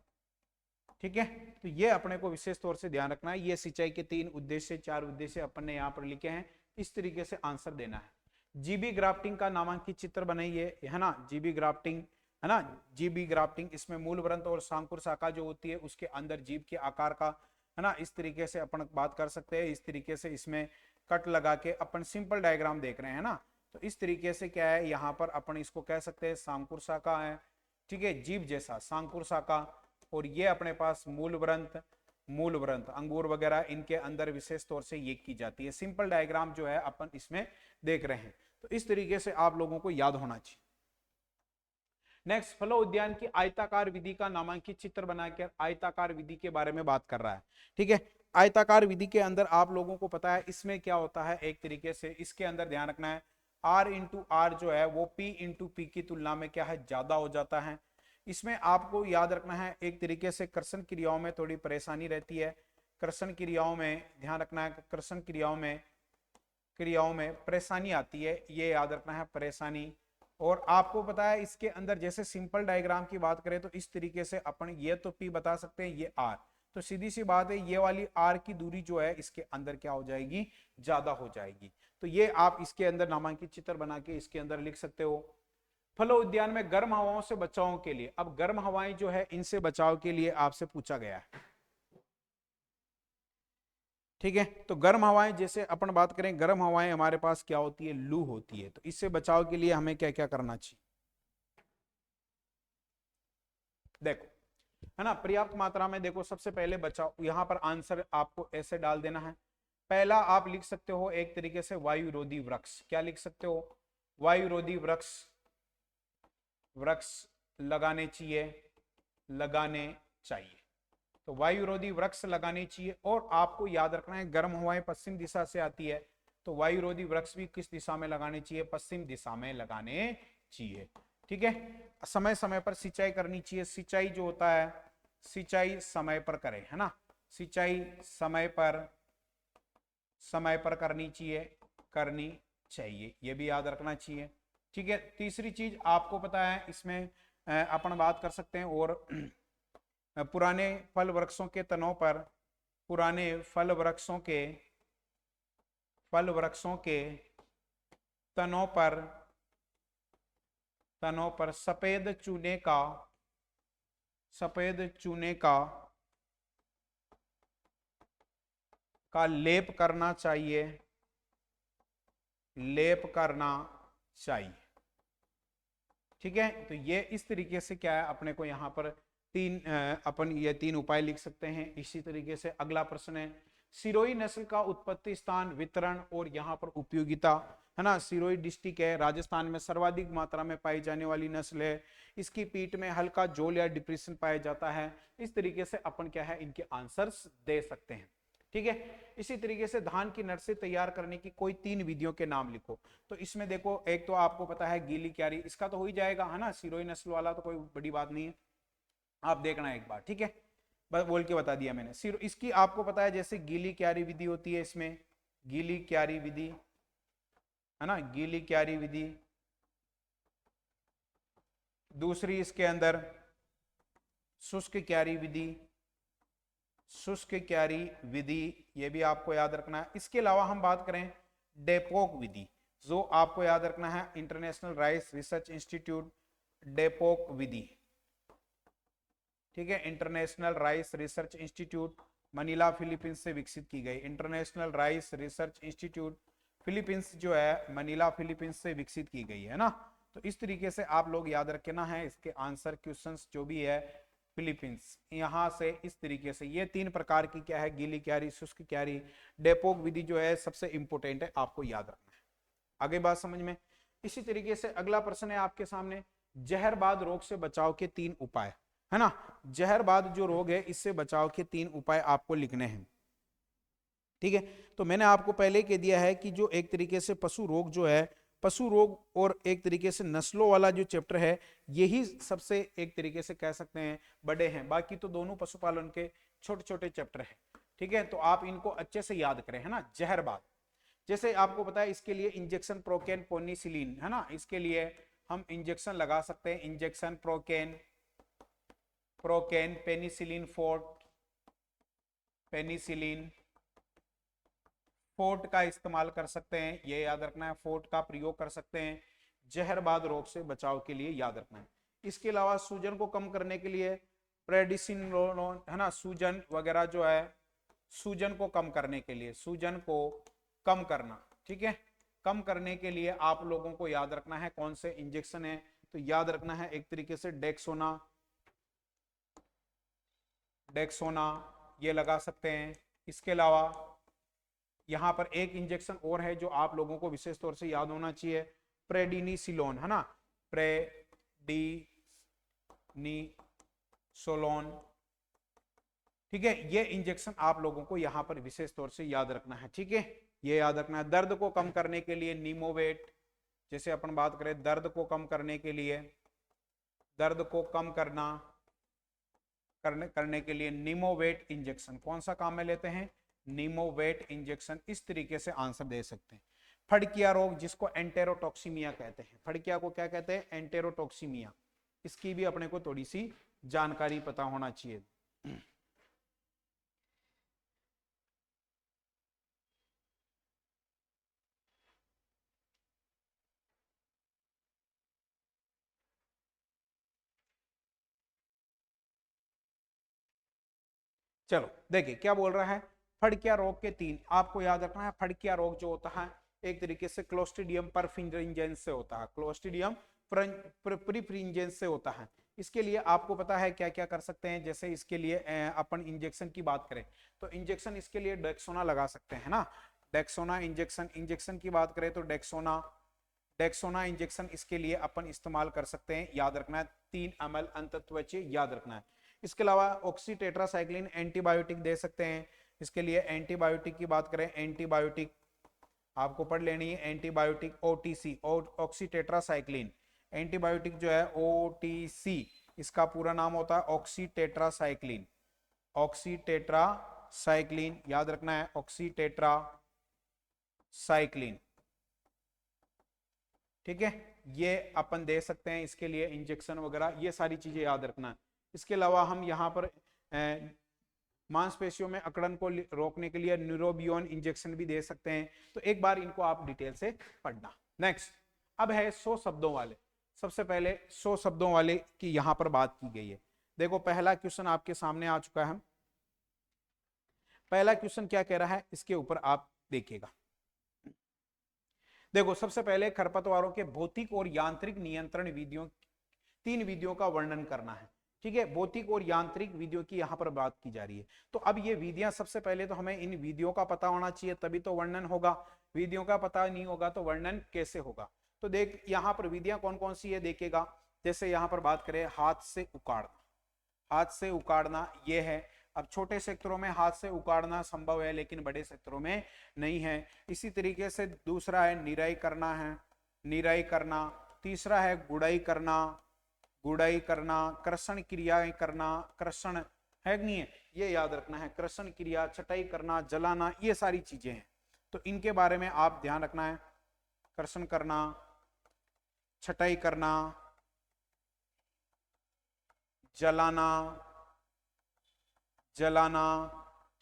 S1: ठीक है, तो ये अपने को विशेष तौर से ध्यान रखना है, ये सिंचाई के 3 उद्देश्य 4 उद्देश्य अपन ने यहाँ पर लिखे हैं, इस तरीके से आंसर देना है। जीबी ग्राफ्टिंग का नामांकित चित्र बनाइए, है ना, जीबी ग्राफ्टिंग, है ना, जीबी ग्राफ्टिंग, इसमें मूल वृंत और सांकुर शाखा जो होती है उसके अंदर जीव के आकार का, है ना, इस तरीके से अपन बात कर सकते हैं। इस तरीके से इसमें कट लगा के अपन सिंपल डायग्राम देख रहे हैं ना, तो इस तरीके से क्या है यहाँ पर अपन इसको कह सकते हैं सांकुर शाखा है। ठीक है, जीव जैसा सांकुर शाखा, और ये अपने पास मूल व्रंत अंगूर वगैरह इनके अंदर विशेष तौर से ये की जाती है। सिंपल डायग्राम जो है अपन इसमें देख रहे हैं, तो इस तरीके से आप लोगों को याद होना चाहिए। नेक्स्ट, फलो उद्यान की आयताकार विधि का नामांकित चित्र बनाकर आयताकार विधि के बारे में बात कर रहा है। ठीक है, आयताकार विधि के अंदर आप लोगों को पता है इसमें क्या होता है, एक तरीके से इसके अंदर ध्यान रखना है R इंटू आर जो है वो P इंटू पी की तुलना में क्या है ज्यादा हो जाता है। इसमें आपको याद रखना है एक तरीके से कर्षण क्रियाओं में थोड़ी परेशानी रहती है, कर्षण क्रियाओं में ध्यान रखना है, कर्षण क्रियाओं में परेशानी आती है, ये याद रखना है परेशानी। और आपको पता है इसके अंदर जैसे सिंपल डायग्राम की बात करें तो इस तरीके से अपन ये तो P बता सकते हैं, ये R, तो सीधी सी बात है ये वाली R की दूरी जो है इसके अंदर क्या हो जाएगी, ज्यादा हो जाएगी। तो ये आप इसके अंदर नामांकित चित्र बना के इसके अंदर लिख सकते हो। फलो उद्यान में गर्म हवाओं से बचाव के लिए, अब गर्म हवाएं जो है इनसे बचाव के लिए आपसे पूछा गया है। ठीक है, तो गर्म हवाएं, जैसे अपन बात करें गर्म हवाएं हमारे पास क्या होती है, लू होती है। तो इससे बचाव के लिए हमें क्या क्या करना चाहिए, देखो, है ना, पर्याप्त मात्रा में। देखो सबसे पहले बचाव, यहां पर आंसर आपको ऐसे डाल देना है। पहला आप लिख सकते हो एक तरीके से वायुरोधी वृक्ष, क्या लिख सकते हो, वायुरोधी वृक्ष, वृक्ष लगाने चाहिए, लगाने चाहिए। तो वायुरोधी वृक्ष लगाने चाहिए। और आपको याद रखना है गर्म हवाएं पश्चिम दिशा से आती है, तो वायुरोधी वृक्ष भी किस दिशा में लगाने चाहिए, पश्चिम दिशा में लगाने चाहिए। ठीक है, समय समय पर सिंचाई करनी चाहिए। सिंचाई जो होता है, सिंचाई समय पर करें, है ना, सिंचाई समय पर करनी चाहिए, करनी चाहिए, ये भी याद रखना चाहिए। ठीक है, तीसरी चीज आपको पता है इसमें अपन बात कर सकते हैं, और पुराने फल वृक्षों के तनों पर, पुराने फल वृक्षों के तनों पर सफेद चूने का लेप करना चाहिए, लेप करना चाहिए। ठीक है, तो ये इस तरीके से क्या है, अपने को यहां पर अपन ये तीन उपाय लिख सकते हैं। इसी तरीके से अगला प्रश्न है, सिरोही नस्ल का उत्पत्ति स्थान, वितरण और यहाँ पर उपयोगिता, है ना। सिरोही डिस्ट्रिक्ट है, राजस्थान में सर्वाधिक मात्रा में पाई जाने वाली नस्ल है। इसकी पीठ में हल्का जोल या डिप्रेशन पाया जाता है। इस तरीके से अपन क्या है, इनके आंसर्स दे सकते हैं। ठीक है, इसी तरीके से धान की नर्सरी तैयार करने की कोई 3 विधियों के नाम लिखो। तो इसमें देखो, एक तो आपको पता है गीली क्यारी, इसका तो हो ही जाएगा, है ना, सिरोही नस्ल वाला तो कोई बड़ी बात नहीं है, आप देखना एक बार। ठीक है, बस बोल के बता दिया मैंने। इसकी आपको पता है जैसे गीली क्यारी विधि होती है, इसमें गीली क्यारी विधि, है ना, गीली क्यारी विधि। दूसरी इसके अंदर शुष्क क्यारी विधि, शुष्क क्यारी विधि, ये भी आपको याद रखना है। इसके अलावा हम बात करें डेपोक विधि, जो आपको याद रखना है, इंटरनेशनल राइस रिसर्च इंस्टीट्यूट, डेपोक विधि। ठीक है, international rice research institute, Manila Philippines से विकसित की गई। International rice research institute Philippines जो है, मनीला फिलीपींस से विकसित की गई है ना। तो इस तरीके से आप लोग याद रखना है, इसके आंसर क्वेश्चंस जो भी है, फिलीपींस, यहां से इस तरीके से ये 3 प्रकार की क्या है, गीली क्यारी, शुष्क क्यारी, डेपोक विधि जो है सबसे इंपॉर्टेंट है, आपको याद रखना है। आगे बात समझ में। इसी तरीके से अगला प्रश्न है आपके सामने, जहरबाद रोग से बचाव के 3 उपाय, है ना। जहरबाद जो रोग है, इससे बचाव के 3 उपाय आपको लिखने हैं। ठीक है, तो मैंने आपको पहले कह दिया है कि जो एक तरीके से पशु रोग जो है, पशु रोग और एक तरीके से नस्लों वाला जो चैप्टर है, यही सबसे एक तरीके से कह सकते हैं बड़े हैं। बाकी तो दोनों पशुपालन के छोटे छोटे चैप्टर हैं। ठीक है, तो आप इनको अच्छे से याद करें, है ना। जहरबाद, जैसे आपको पता है इसके लिए इंजेक्शन प्रोकेन पोनिसिलिन, है ना, इसके लिए हम इंजेक्शन लगा सकते हैं, इंजेक्शन प्रोकेन पेनिसिलिन फोर्ट का इस्तेमाल कर सकते हैं, ये याद रखना है, फोर्ट का प्रयोग कर सकते हैं जहरबाद रोग से बचाव के लिए, याद रखना है। इसके अलावा सूजन को कम करने के लिए प्रेडिसिनलोन, है ना, सूजन वगैरह जो है, सूजन को कम करने के लिए, सूजन को कम करना, ठीक है, कम करने के लिए आप लोगों को याद रखना है कौन से इंजेक्शन है। तो याद रखना है एक तरीके से डेक्सोना ये लगा सकते हैं। इसके अलावा यहां पर एक इंजेक्शन और है जो आप लोगों को विशेष तौर से याद होना चाहिए, प्रेडिनिसिलोन, है ना, प्रेडिनिसोलोन। ठीक है, ये इंजेक्शन आप लोगों को यहां पर विशेष तौर से याद रखना है। ठीक है, ये याद रखना है। दर्द को कम करने के लिए नीमोवेट, जैसे अपन बात करें दर्द को कम करने के लिए, दर्द को कम करने के लिए नीमोवेट इंजेक्शन, कौन सा काम में लेते हैं, नीमोवेट इंजेक्शन। इस तरीके से आंसर दे सकते हैं। फड़किया रोग, जिसको एंटेरोटॉक्सीमिया कहते हैं, फड़किया को क्या कहते हैं, एंटेरोटॉक्सीमिया, इसकी भी अपने को थोड़ी सी जानकारी पता होना चाहिए। चलो देखिए क्या बोल रहा है, फड़किया रोग के 3 आपको याद रखना है। फड़किया रोग जो होता है एक तरीके से क्लोस्ट्रीडियम परफिंजेंस से होता है, क्लोस्ट्रीडियम परफिंजेंस से होता है। इसके लिए आपको पता है क्या क्या कर सकते हैं, जैसे इसके लिए अपन इंजेक्शन की बात करें तो इंजेक्शन इसके लिए डेक्सोना लगा सकते हैं ना, डेक्सोना इंजेक्शन। इंजेक्शन की बात करें तो डेक्सोना इंजेक्शन इसके लिए अपन इस्तेमाल कर सकते हैं, याद रखना है 3 ml अंतत्वचे याद रखना है। इसके अलावा ऑक्सीटेट्रासाइक्लिन एंटीबायोटिक दे सकते हैं। इसके लिए एंटीबायोटिक की बात करें, एंटीबायोटिक आपको पढ़ लेनी है, एंटीबायोटिक ओटीसी ऑक्सीटेट्रासाइक्लिन। एंटीबायोटिक जो है ओटीसी इसका पूरा नाम होता है ऑक्सीटेट्रासाइक्लिन, ऑक्सीटेट्रासाइक्लिन याद रखना है, ऑक्सीटेट्रासाइक्लिन। ठीक है, ये अपन दे सकते हैं इसके लिए इंजेक्शन वगैरह, ये सारी चीजें याद रखना है। इसके अलावा हम यहाँ पर मांसपेशियों में अकड़न को रोकने के लिए न्यूरोबियोन इंजेक्शन भी दे सकते हैं। तो एक बार इनको आप डिटेल से पढ़ना। नेक्स्ट अब है 100 शब्दों वाले। सबसे पहले 100 शब्दों वाले की यहां पर बात की गई है। देखो पहला क्वेश्चन आपके सामने आ चुका है। पहला क्वेश्चन क्या कह रहा है इसके ऊपर आप देखिएगा। देखो सबसे पहले खरपतवारों के भौतिक और यांत्रिक नियंत्रण विधियों, 3 विधियों का वर्णन करना है। ठीक है, भौतिक और यांत्रिक विधियों की यहां पर बात की जा रही है। तो अब ये विधियां, सबसे पहले तो हमें इन विधियों का पता होना चाहिए तभी तो वर्णन होगा। विधियों का पता नहीं होगा तो वर्णन कैसे होगा। तो देख यहाँ पर विधियां कौन कौन सी है देखेगा। जैसे यहाँ पर बात करें हाथ से उकाड़ना, हाथ से उकाड़ना ये है। अब छोटे क्षेत्रों में हाथ से उकाड़ना संभव है लेकिन बड़े क्षेत्रों में नहीं है। इसी तरीके से दूसरा है निराई करना है, निराई करना। तीसरा है गुड़ाई करना, गुड़ाई करना। कृषण क्रियाएं करना, कृषण है कि नहीं है, ये याद रखना है। कृषण क्रिया, छटाई करना, जलाना, ये सारी चीजें हैं तो इनके बारे में आप ध्यान रखना है। कृषण करना, छटाई करना, जलाना, जलाना।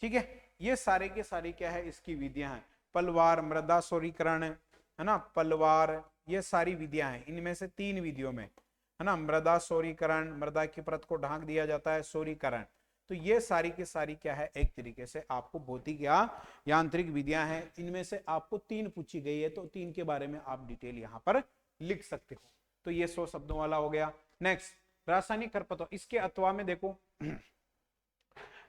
S1: ठीक है, ये सारे के सारे क्या है इसकी विधियां हैं। पलवार, मृदा सौरीकरण है ना, पलवार, ये सारी विधियां हैं। इनमें से 3 विधियों में है ना, मृदा सौरीकरण, मृदा की परत को ढांक दिया जाता है, सौरीकरण। तो ये सारी की सारी क्या है एक तरीके से आपको भौतिक या यांत्रिक विधियां हैं। इनमें से आपको 3 पूछी गई है तो 3 के बारे में आप डिटेल यहां पर लिख सकते हो। तो ये 100 शब्दों वाला हो गया। नेक्स्ट रासायनिक खरपतवार, इसके अथवा में देखो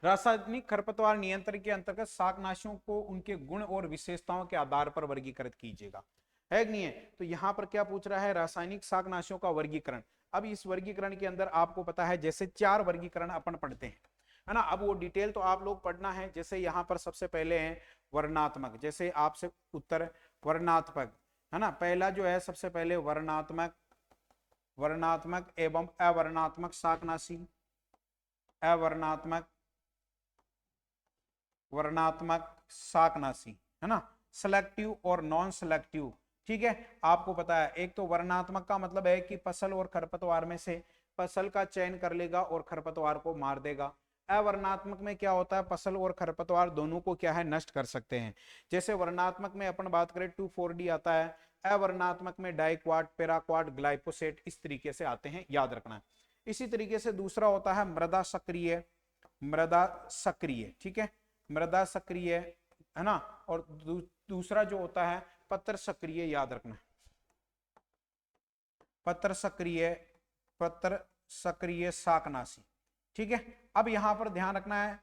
S1: रासायनिक खरपतवार नियंत्रण के अंतर्गत शाकनाशियों को उनके गुण और विशेषताओं के आधार पर वर्गीकृत कीजिएगा, है कि नहीं है। तो यहां पर क्या पूछ रहा है, रासायनिक शाकनाशियों का वर्गीकरण। अब इस वर्गीकरण के अंदर आपको पता है जैसे 4 वर्गीकरण अपन पढ़ते हैं, है ना। अब वो डिटेल तो आप लोग पढ़ना है। जैसे यहाँ पर सबसे पहले है वर्णात्मक, जैसे आपसे उत्तर वर्णात्मक है ना। पहला जो है सबसे पहले वर्णात्मक, वर्णात्मक एवं अवर्णात्मक शाकनाशी, अवर्णात्मक, वर्णात्मक शाकनाशी है ना, सेलेक्टिव और नॉन सेलेक्टिव। ठीक है, आपको पता है एक तो वर्णात्मक का मतलब है कि फसल और खरपतवार में से फसल का चयन कर लेगा और खरपतवार को मार देगा। अवर्णात्मक में क्या होता है, फसल और खरपतवार दोनों को क्या है नष्ट कर सकते हैं। जैसे वर्णात्मक में अपन बात करें 2,4-D आता है, अवर्णात्मक में डाइक्वाट, पैराक्वाट, ग्लाइफोसेट, इस तरीके से आते हैं, याद रखना है। इसी तरीके से दूसरा होता है मृदा सक्रिय, मृदा सक्रिय। ठीक है, मृदा सक्रिय है ना। और दूसरा जो होता है पत्र सक्रिय, याद रखना, पत्र सक्रिय, पत्र सक्रिय शाकनाशी। ठीक है, अब यहां पर ध्यान रखना है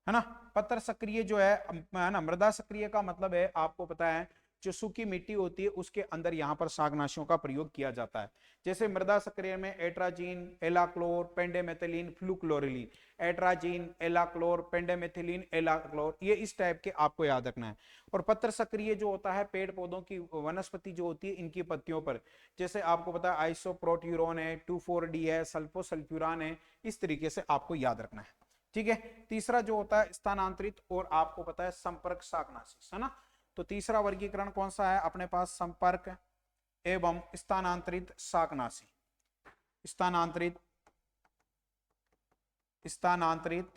S1: ना। पत्र सक्रिय जो है ना, मृदा सक्रिय का मतलब है आपको पता है जो सूखी मिट्टी होती है उसके अंदर यहां पर शाकनाशियों का प्रयोग किया जाता है। जैसे मृदा सक्रिय में atrazine, alachlor, pendimethalin, fluchloralin, atrazine, alachlor, pendimethalin, alachlor, ये इस टाइप के आपको याद रखना है। और पत्र सक्रिय जो होता है पेड़ पौधों की, वनस्पति जो होती है इनकी पत्तियों पर, जैसे आपको पता है आइसोप्रोट्यूरोन है, 2,4-D है, सल्फोसल्फ्यूरान है, इस तरीके से आपको याद रखना है। ठीक है, तीसरा जो होता है स्थानांतरित और आपको पता है संपर्क शाकनाशी, है ना। तो तीसरा वर्गीकरण कौन सा है अपने पास, संपर्क एवं स्थानांतरित शाकनाशी, स्थानांतरित, स्थानांतरित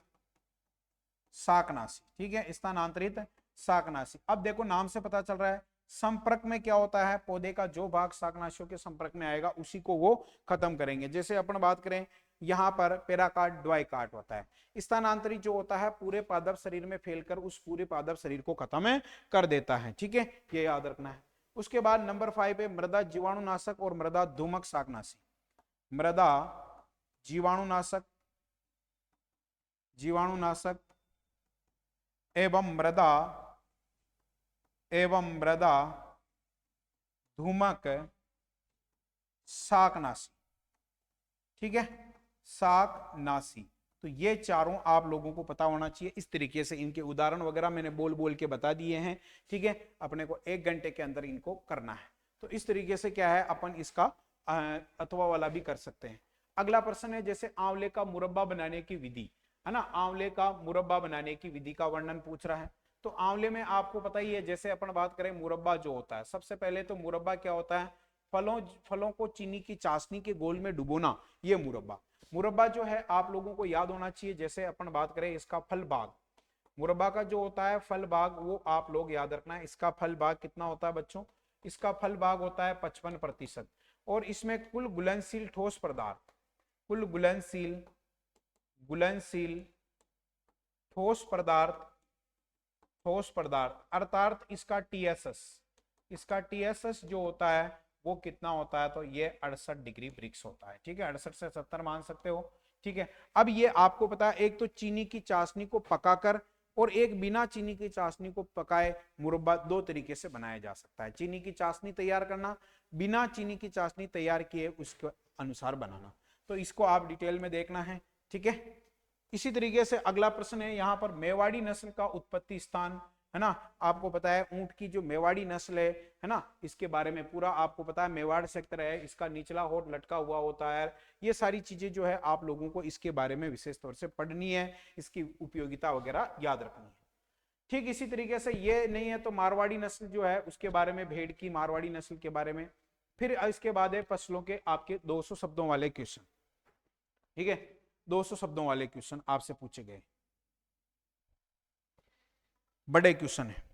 S1: शाकनाशी। ठीक है, स्थानांतरित शाकनाशी। अब देखो नाम से पता चल रहा है संपर्क में क्या होता है, पौधे का जो भाग शाकनाशियों के संपर्क में आएगा उसी को वो खत्म करेंगे। जैसे अपन बात करें यहाँ पर पेराकार्ड द्वाइकार्ड होता है। स्थानांतरित जो होता है पूरे पादप शरीर में फैलकर उस पूरे पादप शरीर को खत्म कर देता है। ठीक है, ये याद रखना है। उसके बाद नंबर 5 है मृदा जीवाणुनाशक और मृदा धूमक शाकनाशी। मृदा जीवाणुनाशक एवं मृदा धूमक शाकनाशी। ठीक है, शाकनाशी। तो ये चारों आप लोगों को पता होना चाहिए। इस तरीके से इनके उदाहरण वगैरह मैंने बोल बोल के बता दिए हैं। ठीक है, अपने को 1 घंटे के अंदर इनको करना है। तो इस तरीके से क्या है, अपन इसका अथवा वाला भी कर सकते हैं। अगला प्रश्न है जैसे आंवले का मुरब्बा बनाने की विधि, है ना, आंवले का मुरब्बा बनाने की विधि का वर्णन पूछ रहा है। तो आंवले में आपको पता ही है, जैसे अपन बात करें मुरब्बा जो होता है, सबसे पहले तो मुरब्बा क्या होता है, फलों को चीनी की चाशनी के घोल में डुबोना, ये मुरब्बा जो है आप लोगों को याद होना चाहिए। जैसे अपन बात करें इसका फल भाग, मुरब्बा का जो होता है फल भाग, वो आप लोग याद रखना है। इसका फल भाग कितना होता है बच्चों, इसका फल भाग होता है 55%। और इसमें कुल घुलनशील ठोस पदार्थ, कुल घुलनशील ठोस पदार्थ अर्थात इसका टीएसएस जो होता है वो कितना होता है, तो ये 68 डिग्री ब्रिक्स होता है। ठीक है, 68 से 70 मान सकते हो। ठीक है, अब ये आपको पता है, एक तो चीनी की चाशनी को पकाकर और एक बिना चीनी की चाशनी को पकाए मुरब्बा, 2 तरीके से बनाया जा सकता है। चीनी की चाशनी तैयार करना, बिना चीनी की चाशनी तैयार किए उसके अनुसार बनाना। तो इसको आप डिटेल में देखना है। ठीक है, इसी तरीके से अगला प्रश्न है यहाँ पर मेवाड़ी नस्ल का उत्पत्ति स्थान, है ना। आपको पता है ऊंट की जो मेवाड़ी नस्ल है ना, इसके बारे में पूरा आपको पता है। मेवाड़ क्षेत्र है, इसका निचला होठ लटका हुआ होता है। ये सारी चीजें जो है आप लोगों को इसके बारे में विशेष तौर से पढ़नी है, इसकी उपयोगिता वगैरह याद रखनी है। ठीक इसी तरीके से ये नहीं है तो मारवाड़ी नस्ल जो है उसके बारे में, भेड़ की मारवाड़ी नस्ल के बारे में। फिर इसके बाद है फसलों के आपके 200 शब्दों वाले क्वेश्चन। ठीक है, 200 शब्दों वाले क्वेश्चन आपसे पूछे गए, बड़े क्वेश्चन है।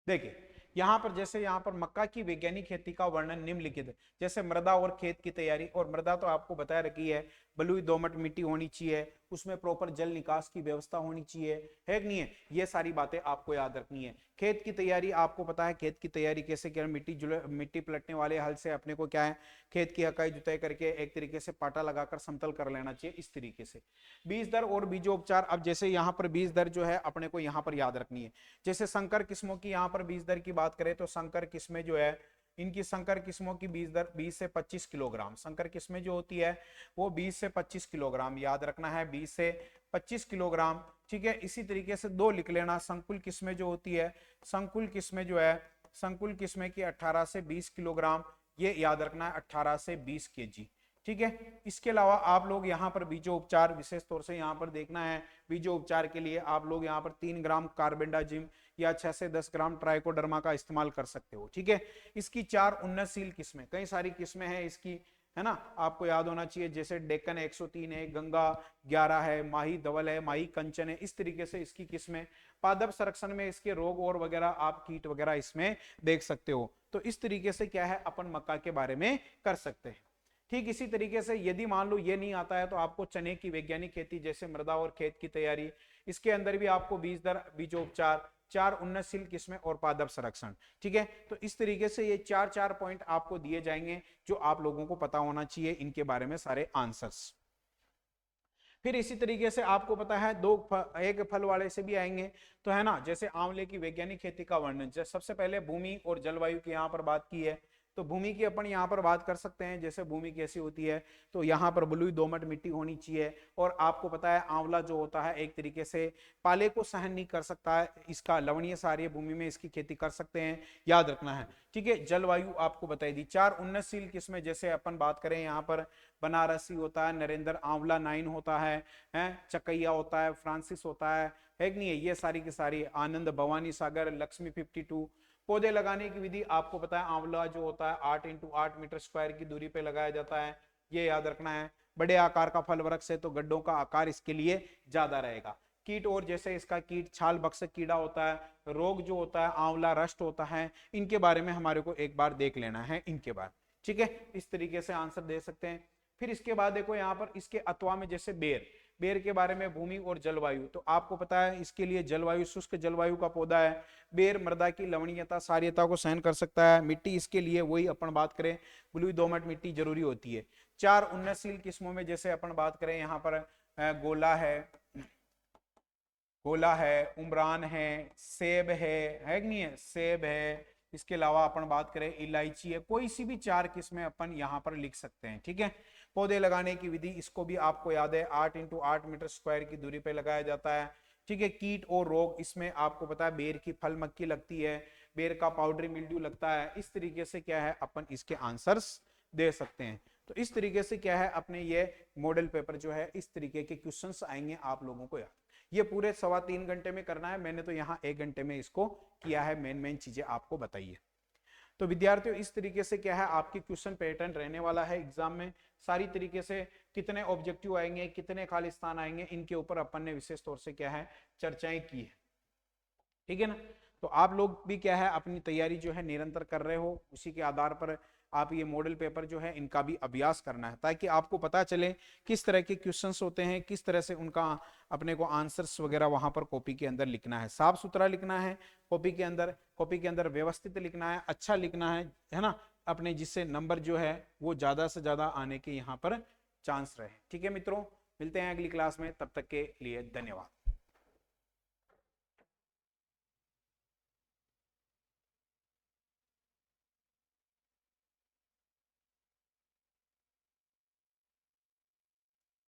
S1: देखिए यहाँ पर, जैसे यहाँ पर मक्का की वैज्ञानिक खेती का वर्णन निम्नलिखित है। जैसे मृदा और खेत की तैयारी, और मृदा तो आपको बताया रखी है, बलुई दोमट मिट्टी होनी चाहिए, उसमें प्रॉपर जल निकास की व्यवस्था होनी चाहिए, है कि नहीं है। ये सारी बातें आपको याद रखनी है। खेत की तैयारी आपको पता है, खेत की तैयारी कैसे क्या, मिट्टी पलटने वाले हल से अपने को क्या है, खेत की हकाई जुताई करके एक तरीके से पाटा लगाकर समतल कर लेना चाहिए, इस तरीके से। बीज दर और बीजोपचार, अब जैसे यहाँ पर बीज दर जो है अपने को यहाँ पर याद रखनी है। जैसे संकर किस्मों की यहाँ पर बीज दर की बात करें तो संकर किस्में जो है, इनकी संकर किस्मों की बीज दर 20 से 25 किलोग्राम, संकर किस्में जो होती है वो 20 से 25 किलोग्राम, याद रखना है 20 से 25 किलोग्राम। ठीक है, इसी तरीके से 2 लिख लेना। संकुल किस्में जो होती है, संकुल किस्में जो है, संकुल किस्में की 18 से 20 किलोग्राम, ये याद रखना है 18 से 20 केजी। ठीक है, इसके अलावा आप लोग यहाँ पर बीजो उपचार विशेष तौर से यहाँ पर देखना है। बीजो उपचार के लिए आप लोग यहाँ पर 3 ग्राम कार्बेंडाजिम या 6 से 10 ग्राम ट्राइकोडर्मा का इस्तेमाल कर सकते हो। ठीक है, इसकी 4 उन्नतशील किस्में, कई सारी किस्में हैं इसकी, है ना, आपको याद होना चाहिए। जैसे डेक्कन 103 है, गंगा 11 है, माही धवल है, माही कंचन है, इस तरीके से इसकी किस्में। पादप संरक्षण में इसके रोग और वगैरह आप कीट वगैरह इसमें देख सकते हो। तो इस तरीके से क्या है, अपन मक्का के बारे में कर सकते हैं। ठीक इसी तरीके से यदि मान लो ये नहीं आता है तो आपको चने की वैज्ञानिक खेती, जैसे मृदा और खेत की तैयारी, इसके अंदर भी आपको बीज दर, बीजोपचार, 4 उन्नतशील किस्में और पादप संरक्षण। ठीक है, तो इस तरीके से ये 4 पॉइंट आपको दिए जाएंगे जो आप लोगों को पता होना चाहिए, इनके बारे में सारे आंसर्स। फिर इसी तरीके से आपको पता है एक फल वाले से भी आएंगे, तो है ना, जैसे आंवले की वैज्ञानिक खेती का वर्णन। सबसे पहले भूमि और जलवायु की यहाँ पर बात की है, तो भूमि की अपन यहाँ पर बात कर सकते हैं, जैसे भूमि कैसी होती है, तो यहाँ पर बलुई दोमट मिट्टी होनी चाहिए। और आपको पता है आंवला जो होता है एक तरीके से पाले को सहन नहीं कर सकता है, इसका लवणीय सारीय भूमि में इसकी खेती कर सकते हैं, याद रखना है। ठीक है, जलवायु आपको बताई दी। 4 उन्नतशील किस्में, जैसे अपन बात करें यहाँ पर बनारसी होता है, नरेंद्र आंवला 9 होता है, चकैया होता है, फ्रांसिस होता है कि नहीं है, ये सारी की सारी, आनंद, भवानी सागर, लक्ष्मी 52। पौधे लगाने की विधि आपको पता है, आंवला जो होता है 8 × 8 मीटर स्क्वायर की दूरी पे लगाया जाता है, ये याद रखना है। बड़े आकार का फल वृक्ष है तो गड्ढों का आकार इसके लिए ज्यादा रहेगा। कीट, और जैसे इसका कीट छाल भक्षक कीड़ा होता है, रोग जो होता है आंवला रस्ट होता है, इनके बारे में हमारे को एक बार देख लेना है इनके बारे। ठीक है, इस तरीके से आंसर दे सकते हैं। फिर इसके बाद देखो यहाँ पर इसके अथवा में, जैसे बेर, बेर के बारे में भूमि और जलवायु, तो आपको पता है इसके लिए जलवायु शुष्क जलवायु का पौधा है। बेर मृदा की लवणीयता सारीयता को सहन कर सकता है। मिट्टी इसके लिए वही अपन बात करें बलुई दोमट मिट्टी जरूरी होती है। 4 उन्नतशील किस्मों में जैसे अपन बात करें यहाँ पर गोला है, उमरान है, सेब है कि नहीं है, सेब है। इसके अलावा अपन बात करें इलायची है, कोई सी भी 4 किस्में अपन यहाँ पर लिख सकते हैं। ठीक है, पौधे लगाने की विधि इसको भी आपको याद है, 8 × 8 मीटर स्क्वायर की दूरी पे लगाया जाता है। ठीक है, कीट और रोग, इसमें आपको पता है बेर की फल मक्खी लगती है, बेर का पाउडरी मिल्ड्यू लगता है। इस तरीके से क्या है अपन इसके आंसर्स दे सकते हैं। तो इस तरीके से क्या है अपने ये मॉडल पेपर जो है, इस तरीके के क्वेश्चंस आएंगे आप लोगों को याद। ये पूरे 3.25 घंटे में करना है, मैंने तो यहाँ 1 घंटे में इसको किया है, मेन चीजें आपको बताइए। तो विद्यार्थियों इस तरीके से क्या है आपकी क्वेश्चन पैटर्न रहने वाला है एग्जाम में। सारी तरीके से कितने ऑब्जेक्टिव आएंगे, कितने खाली स्थान आएंगे, इनके ऊपर अपन ने विशेष तौर से क्या है चर्चाएं की है। ठीक है ना, तो आप लोग भी क्या है अपनी तैयारी जो है निरंतर कर रहे हो, उसी के आधार पर आप ये मॉडल पेपर जो है इनका भी अभ्यास करना है, ताकि आपको पता चले किस तरह के क्वेश्चंस होते हैं, किस तरह से उनका अपने को आंसर्स वगैरह वहां पर कॉपी के अंदर लिखना है। साफ सुथरा लिखना है कॉपी के अंदर व्यवस्थित लिखना है, अच्छा लिखना है ना, अपने जिससे नंबर जो है वो ज्यादा से ज्यादा आने के यहाँ पर चांस रहे। ठीक है मित्रों, मिलते हैं अगली क्लास में, तब तक के लिए धन्यवाद।